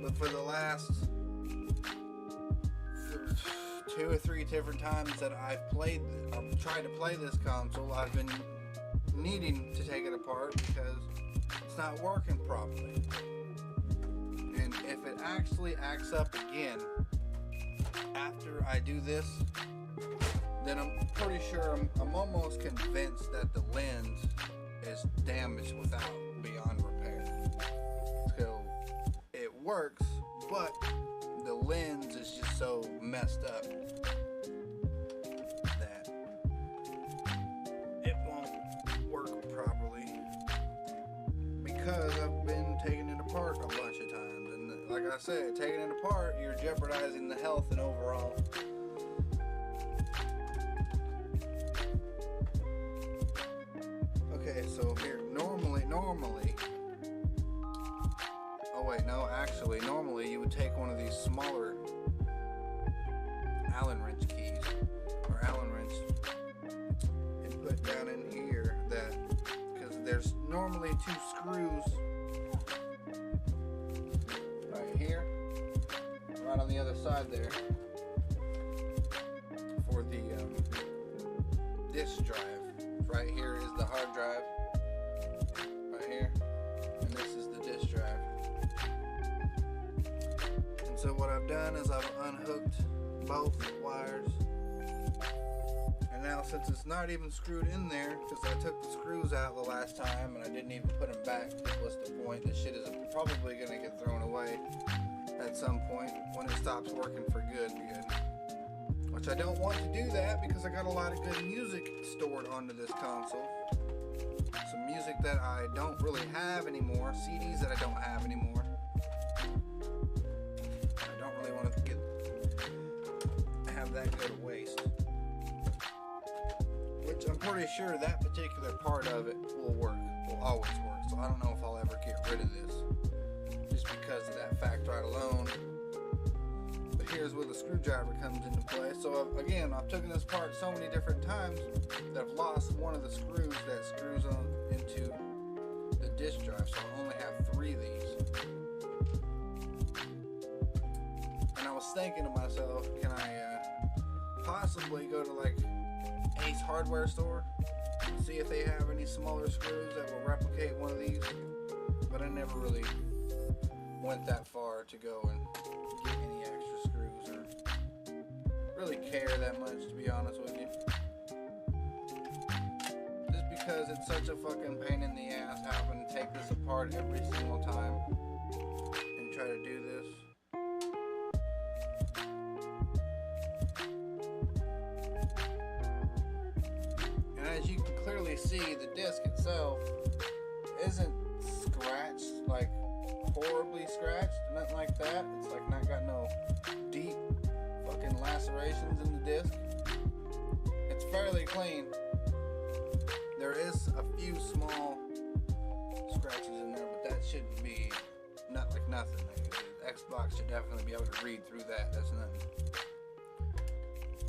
But for the last 2 or 3 different times that I've tried to play this console, I've been needing to take it apart because it's not working properly. And if it actually acts up again after I do this, then I'm pretty sure, I'm almost convinced that the lens is damaged without beyond repair. So it works, but the lens is just so messed up that it won't work properly because I've been taking it apart a bunch of times. And like I said, taking it apart, you're jeopardizing the health and overall. Okay, so here, normally, oh wait, no, actually, normally you would take one of these smaller Allen wrench keys, or Allen wrench, and put down in here that, because there's normally 2 screws right here, right on the other side there, for the disk drive. Right here is the hard drive, right here, and this is the disk drive. And so what I've done is I've unhooked both wires, and now since it's not even screwed in there, because I took the screws out the last time and I didn't even put them back, what's the point? This shit is probably going to get thrown away at some point when it stops working for good. Which I don't want to do that because I got a lot of good music stored onto this console. Some music that I don't really have anymore, CDs that I don't have anymore. I don't really want to have that go to waste. Which I'm pretty sure that particular part of it will always work. So I don't know if I'll ever get rid of this, just because of that fact right alone. Here's where the screwdriver comes into play. So again, I've taken this apart so many different times that I've lost one of the screws that screws on into the disk drive. So I only have 3 of these. And I was thinking to myself, can I possibly go to like Ace Hardware store, see if they have any smaller screws that will replicate one of these? But I never really went that far to go and get any extra screws or really care that much, to be honest with you. Just because it's such a fucking pain in the ass having to take this apart every single time and try to do this. And as you can clearly see, the disc itself isn't scratched, like horribly scratched, nothing like that. It's like not got no deep fucking lacerations in the disc. It's fairly clean. There is a few small scratches in there, but that shouldn't be not like nothing. Like, the Xbox should definitely be able to read through that. That's nothing.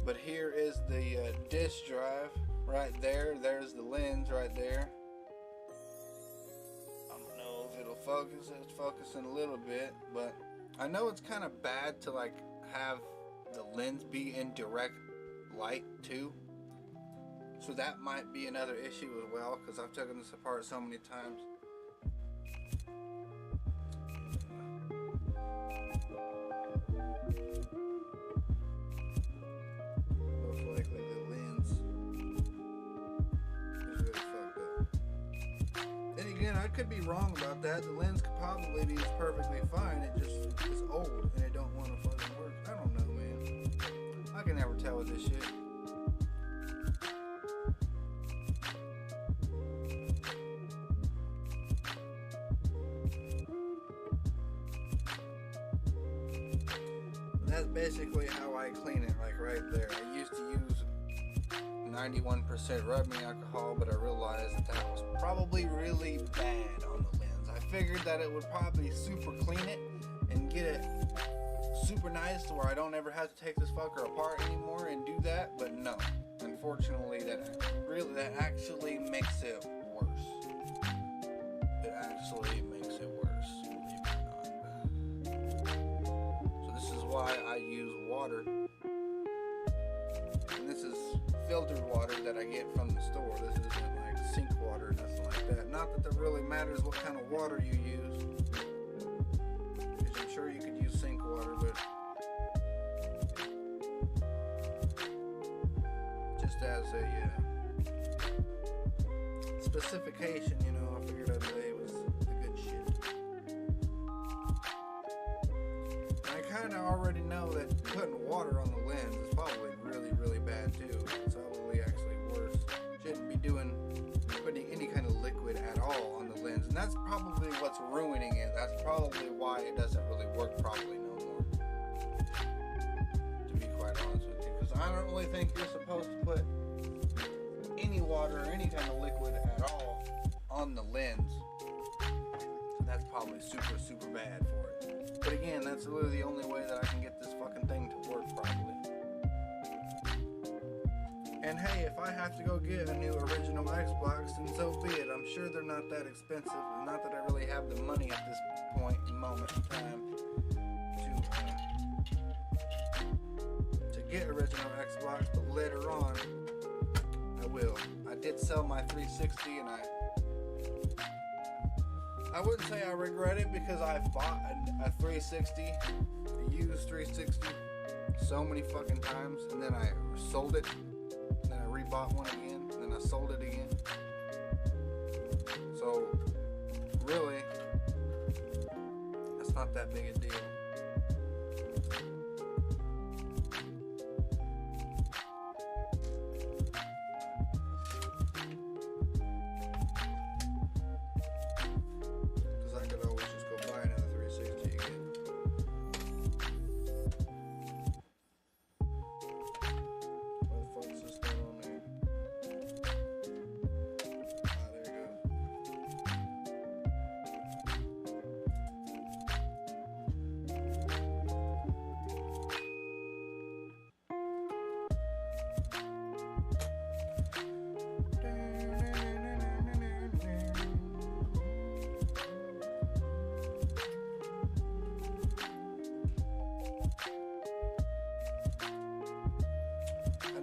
But here is the disk drive right there. There's the lens right there. I don't know if it'll focus. It's focusing a little bit, but I know it's kind of bad to like have the lens be in direct light too. So that might be another issue as well, because I've taken this apart so many times. Most likely the lens is really fucked up. Then again, I could be wrong about that. The lens could probably be perfectly fine. It just is old and it don't want to fucking work. I don't know, man. I can never tell with this shit. That's basically how I clean it, like right there. I used to use 91% rubbing alcohol, but I realized that was probably really bad on the lens. I figured that it would probably super clean it and get it super nice to where I don't ever have to take this fucker apart anymore and do that, but no. Unfortunately, that actually makes it worse. It actually makes it worse, believe it or not. So this is why I use water. And this is filtered water that I get from the store. This isn't like sink water or nothing like that. Not that it really matters what kind of water you use, because I'm sure you could use sink water, but just as a specification, you know, I figured I'd say it was the good shit. And I kind of already know that putting water on the lens is probably really, really bad too. It's probably actually worse. Shouldn't be putting any kind of liquid at all on the lens, and that's probably what's ruining it. That's probably why it doesn't really work properly no more, to be quite honest with you, because I don't really think you're supposed to put any water or any kind of liquid at all on the lens. So that's probably super, super bad for it. But again, that's literally the only way that I can get this fucking thing to work properly. And hey, if I have to go get a new original Xbox, then so be it. I'm sure they're not that expensive, and not that I really have the money at this point in moment in time to get original Xbox, but later on I will. I did sell my 360, and I wouldn't say I regret it, because I've bought a 360, a used 360, so many fucking times, and then I sold it. Bought one again, and then I sold it again. So really, that's not that big a deal. Because I could always just go buy another 360 again.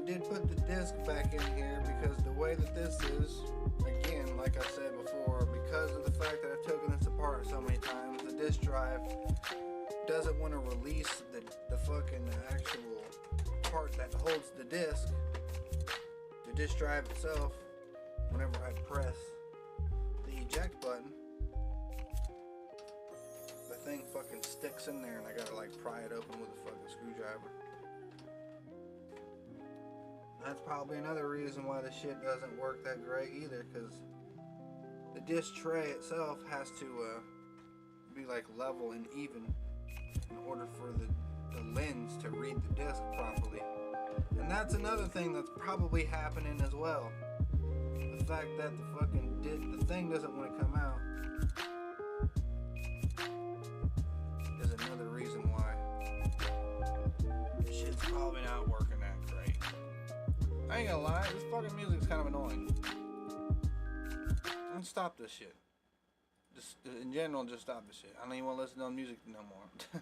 Did put the disc back in here because the way that this is, again, like I said before, because of the fact that I've taken this apart so many times, the disk drive doesn't want to release the fucking actual part that holds the disk drive itself. Whenever I press the eject button, the thing fucking sticks in there and I gotta like pry it open with a fucking screwdriver. That's probably another reason why the shit doesn't work that great either, because the disc tray itself has to be like level and even in order for the lens to read the disc properly. And that's another thing that's probably happening as well. The fact that the thing doesn't want to come out is another reason why this shit's probably not working that great. I ain't gonna lie, this fucking music's kind of annoying. Don't stop this shit. Just in general, just stop this shit. I don't even want to listen to music no more.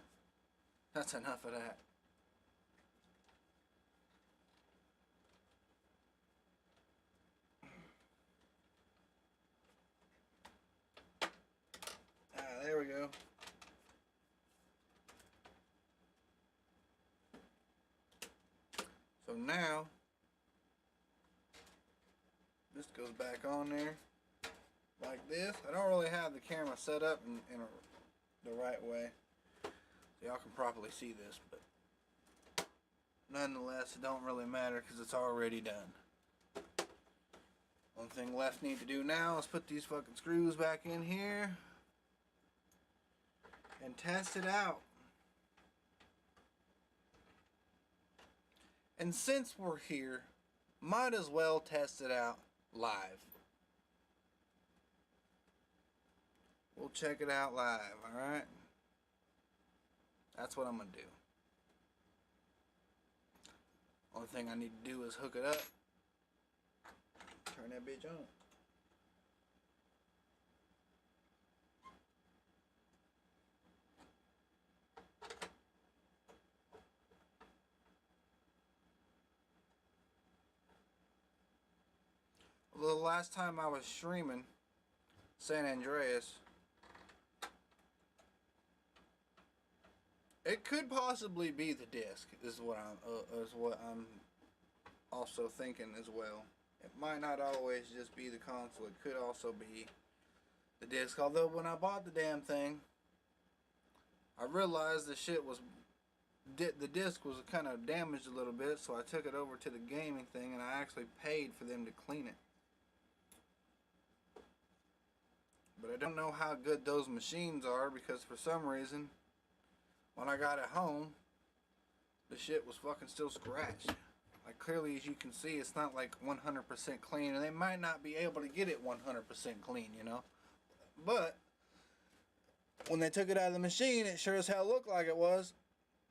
That's enough of that. There we go. So now this goes back on there like this. I don't really have the camera set up in the right way so y'all can properly see this, but nonetheless it don't really matter because it's already done. One thing left need to do now is put these fucking screws back in here and test it out. And since we're here, might as well test it out live. We'll check it out live, alright? That's what I'm gonna do. Only thing I need to do is hook it up. Turn that bitch on. The last time I was streaming San Andreas, it could possibly be the disc. Is what I'm also thinking as well. It might not always just be the console. It could also be the disc. Although when I bought the damn thing, I realized the disc was kind of damaged a little bit, so I took it over to the gaming thing and I actually paid for them to clean it. But I don't know how good those machines are because for some reason, when I got it home, the shit was fucking still scratched. Like clearly as you can see, it's not like 100% clean, and they might not be able to get it 100% clean, you know. But when they took it out of the machine, it sure as hell looked like it was.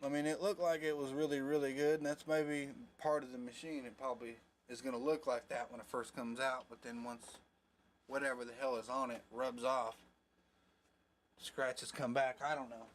I mean, it looked like it was really, really good, and that's maybe part of the machine. It probably is going to look like that when it first comes out, but then once whatever the hell is on it rubs off, scratches come back. I don't know.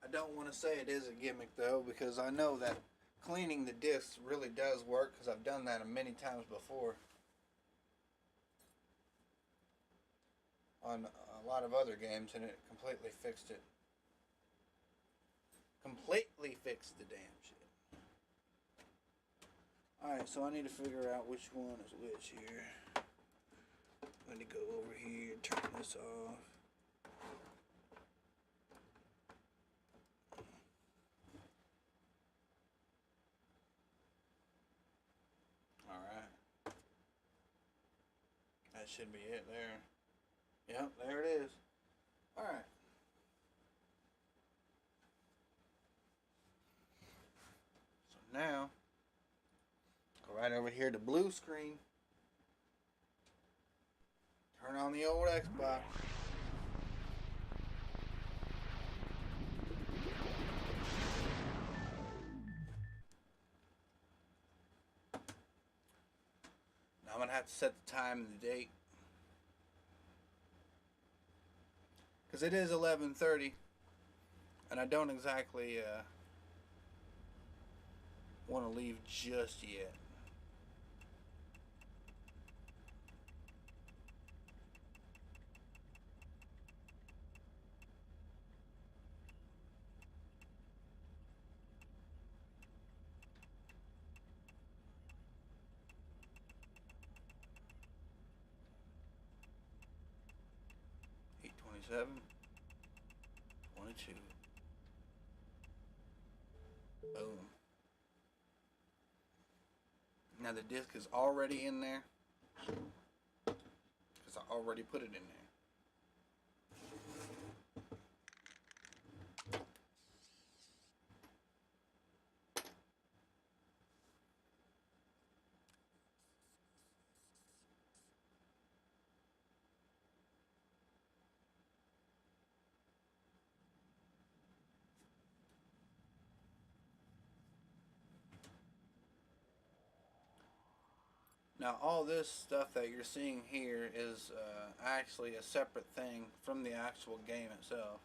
I don't want to say it is a gimmick though, because I know that cleaning the discs really does work, because I've done that many times before on a lot of other games, and it completely fixed it. Completely fixed the damn shit. Alright, so I need to figure out which one is which here. I'm going to go over here and turn this off. That should be it there. Yep, there it is. Alright. So now, go right over here to blue screen. Turn on the old Xbox. I'm gonna have to set the time and the date because it is 11:30, and I don't exactly want to leave just yet. Seven, 22. Boom. Now the disc is already in there because I already put it in there. Now all this stuff that you're seeing here is actually a separate thing from the actual game itself.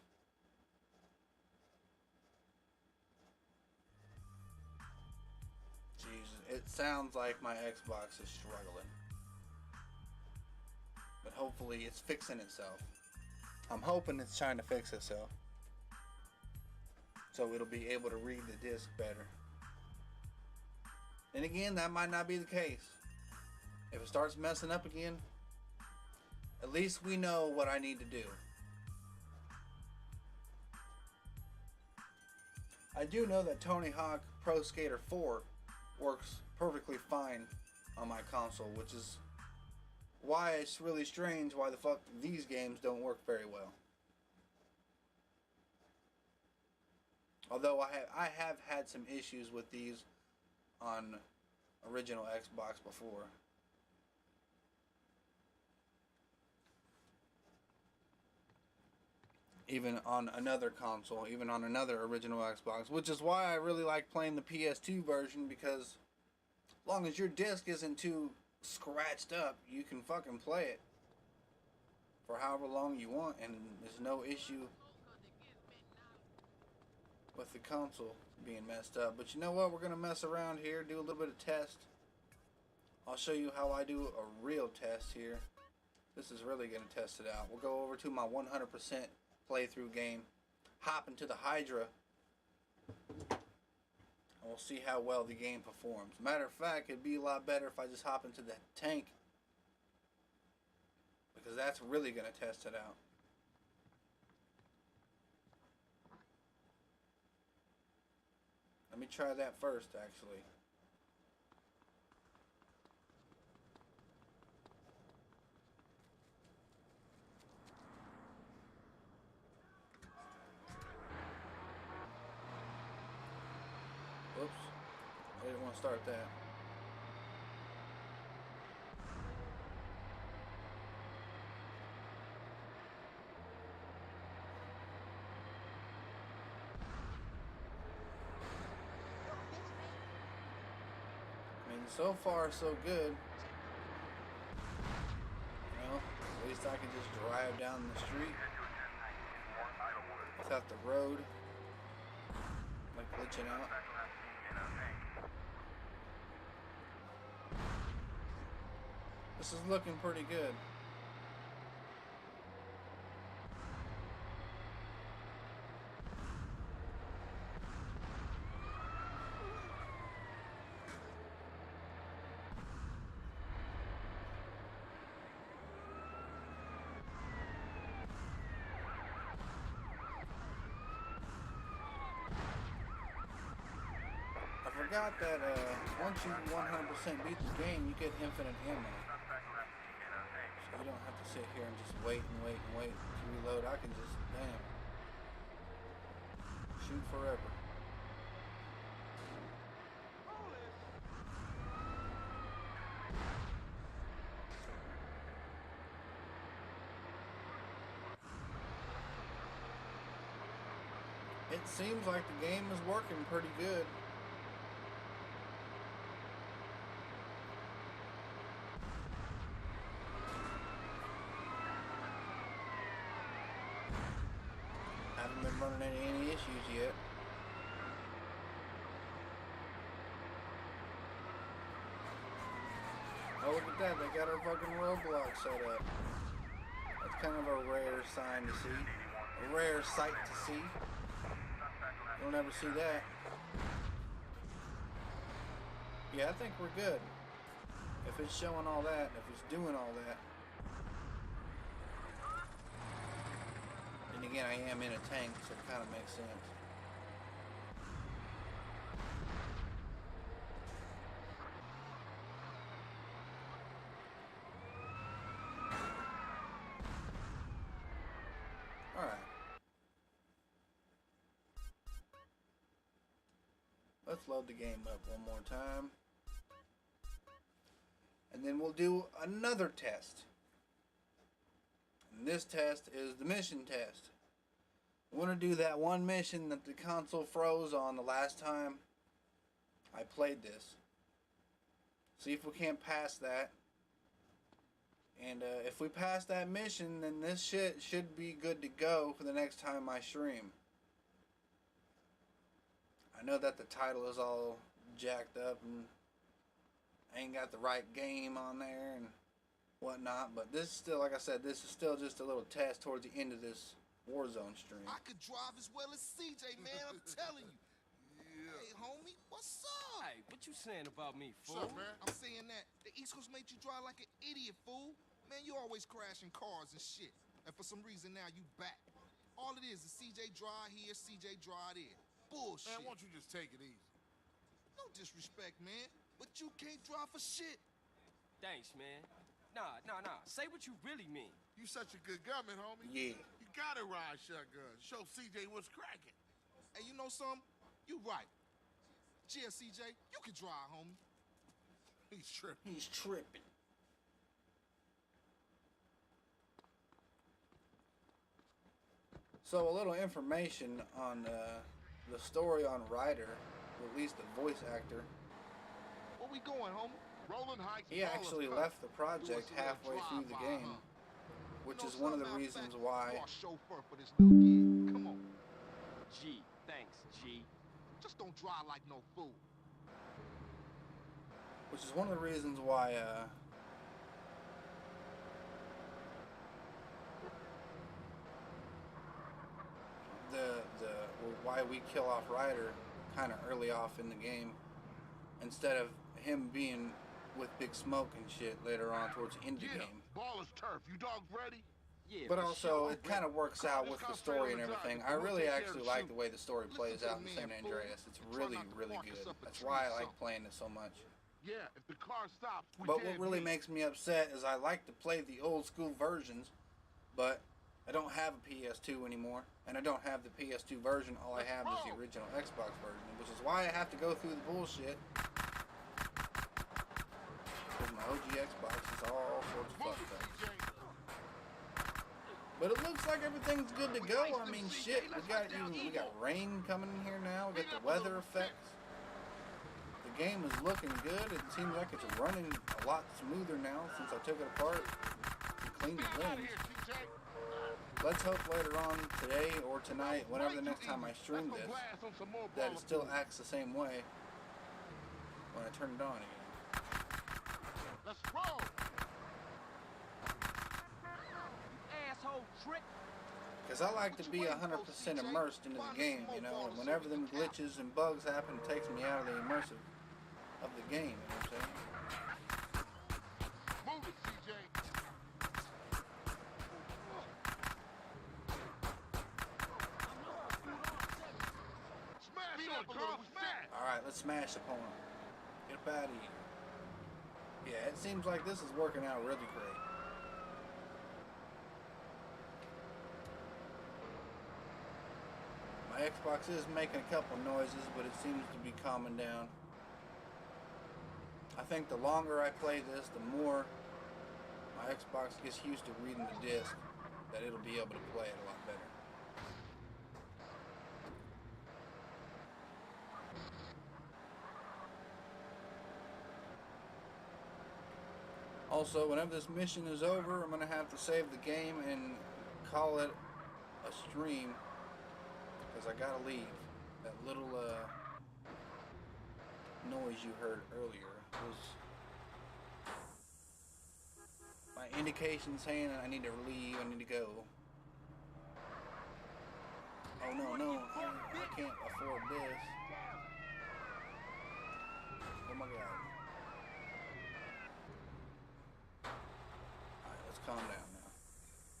Jesus, it sounds like my Xbox is struggling. But hopefully it's fixing itself. I'm hoping it's trying to fix itself. So it'll be able to read the disc better. And again, that might not be the case. If it starts messing up again, at least we know what I need to do. I do know that Tony Hawk Pro Skater 4 works perfectly fine on my console, which is why it's really strange why the fuck these games don't work very well. Although I have had some issues with these on original Xbox before. Even on another console, even on another original Xbox, which is why I really like playing the PS2 version, because as long as your disc isn't too scratched up, you can fucking play it for however long you want, and there's no issue with the console being messed up. But you know what? We're gonna mess around here, do a little bit of test. I'll show you how I do a real test here. This is really gonna test it out. We'll go over to my 100% playthrough game, hop into the Hydra, and we'll see how well the game performs. Matter of fact, it'd be a lot better if I just hop into the tank, because that's really gonna test it out. Let me try that first, actually. Oops. I didn't want to start that. I mean, so far so good. You know, at least I can just drive down the street without the road like glitching out. This is looking pretty good. I forgot that once you 100% beat the game, you get infinite ammo. So you don't have to sit here and just wait and wait and wait to reload. I can just, damn, shoot forever. It seems like the game is working pretty good. running into any issues yet. Oh, look at that. They got our fucking roadblock set up. That's kind of a rare sign to see. A rare sight to see. You'll never see that. Yeah, I think we're good. If it's showing all that, if it's doing all that. And again, I am in a tank, so it kind of makes sense. Alright. Let's load the game up one more time. And then we'll do another test. And this test is the mission test. I want to do that one mission that the console froze on the last time I played this. See if we can't pass that. And if we pass that mission, then this shit should be good to go for the next time I stream. I know that the title is all jacked up and ain't got the right game on there and whatnot, but this is still, like I said, this is still just a little test towards the end of this Warzone stream. I could drive as well as CJ, man, I'm telling you. Yeah. Hey, homie, what's up? Hey, what you saying about me, fool? What's up, man? I'm saying that the East Coast made you drive like an idiot, fool. Man, you always crashing cars and shit. And for some reason now you back. All it is CJ drive here, CJ drive there. Bullshit. Man, why don't you just take it easy? No disrespect, man, but you can't drive for shit. Thanks, man. Nah. Say what you really mean. You such a good gunman, homie. Yeah. You gotta ride shotgun. Show CJ what's cracking. Hey, you know something? You right. Yeah, CJ, you can drive, homie. He's tripping. He's tripping. So a little information on the story on Ryder, or at least the voice actor. Where we going, homie? Rolling Heights. He actually left the project halfway through the game, which is one of the reasons why. Chauffeur for this new gig. Come on. G, thanks, G. Just don't drive like no fool. Which is one of the reasons why why we kill off Ryder kind of early off in the game, instead of him being with Big Smoke and shit later on towards the end of the game. Ball is turf. You dogs ready? Yeah, But for also, sure. it kind of works out with the story and everything. I really actually like the way the story plays out in San Andreas. It's really, really good. That's why I like playing it so much. Yeah, if the car stops, we But what dead really beat. makes me upset is I like to play the old school versions, but I don't have a PS2 anymore, and I don't have the PS2 version. All I have is the original Xbox version, which is why I have to go through the bullshit. Because my OG Xbox is all sorts of fucked up. But it looks like everything's good to go. I mean, shit, we got rain coming in here now. We got the weather effects. The game is looking good. It seems like it's running a lot smoother now since I took it apart and cleaned the lens. Let's hope later on today or tonight, whenever the next time I stream this, that it still acts the same way when I turn it on again. Let's roll. Asshole trick. Because I like to be 100% immersed into the game, you know, and whenever them glitches and bugs happen, it takes me out of the immersive of the game, you know what I'm saying? Move it, CJ. Smash it, Carl, smash. Alright, let's smash the opponent. Get up out of here. Yeah, it seems like this is working out really great. My Xbox is making a couple noises, but it seems to be calming down. I think the longer I play this, the more my Xbox gets used to reading the disc, that it'll be able to play it a lot better. Also, whenever this mission is over, I'm going to have to save the game and call it a stream. because I gotta leave. That little noise you heard earlier was my indication saying I need to leave, I need to go. Oh no, I can't afford this. Oh my god. Alright, let's calm down now.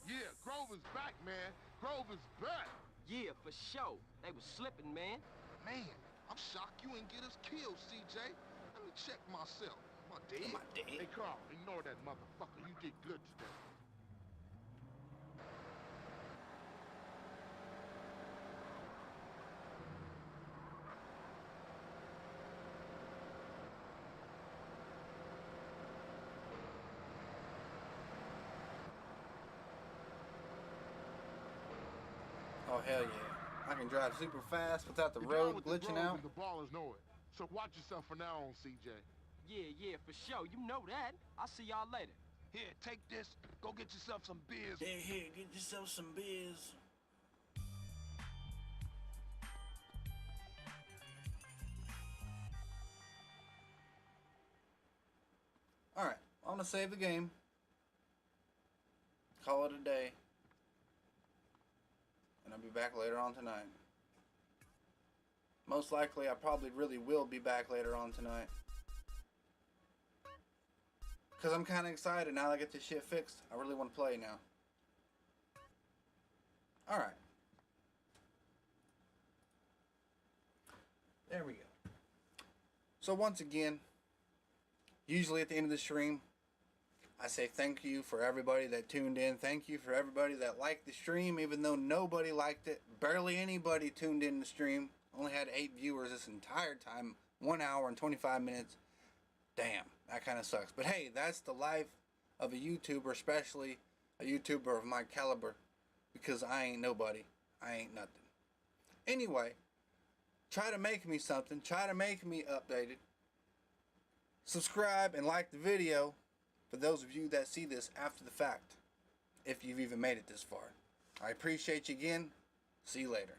Yeah, Grover's back, man. Grover's back. Yeah, for sure. They was slipping, man. Man, I'm shocked you ain't get us killed, CJ. Let me check myself. Am I dead? Am I dead? Hey, Carl, ignore that motherfucker. You did good today. Oh hell yeah. I can drive super fast without the You're down road with the glitching Grove out. and the ballers know it. So watch yourself from now on, CJ. Yeah, for sure. You know that. I'll see y'all later. Here, take this. Go get yourself some beers. Here, get yourself some beers. Alright, I'm gonna save the game. Call it a day. And I'll be back later on tonight. Most likely, I probably really will be back later on tonight. Because I'm kind of excited now that I get this shit fixed. I really want to play now. Alright. There we go. So once again, usually at the end of the stream, I say thank you for everybody that tuned in. Thank you for everybody that liked the stream, even though nobody liked it. Barely anybody tuned in the stream. Only had 8 viewers this entire time. 1 hour and 25 minutes. Damn, that kind of sucks. But hey, that's the life of a YouTuber, especially a YouTuber of my caliber. Because I ain't nobody. I ain't nothing. Anyway, try to make me something. Try to make me updated. Subscribe and like the video for those of you that see this after the fact. If you've even made it this far. I appreciate you again. See you later.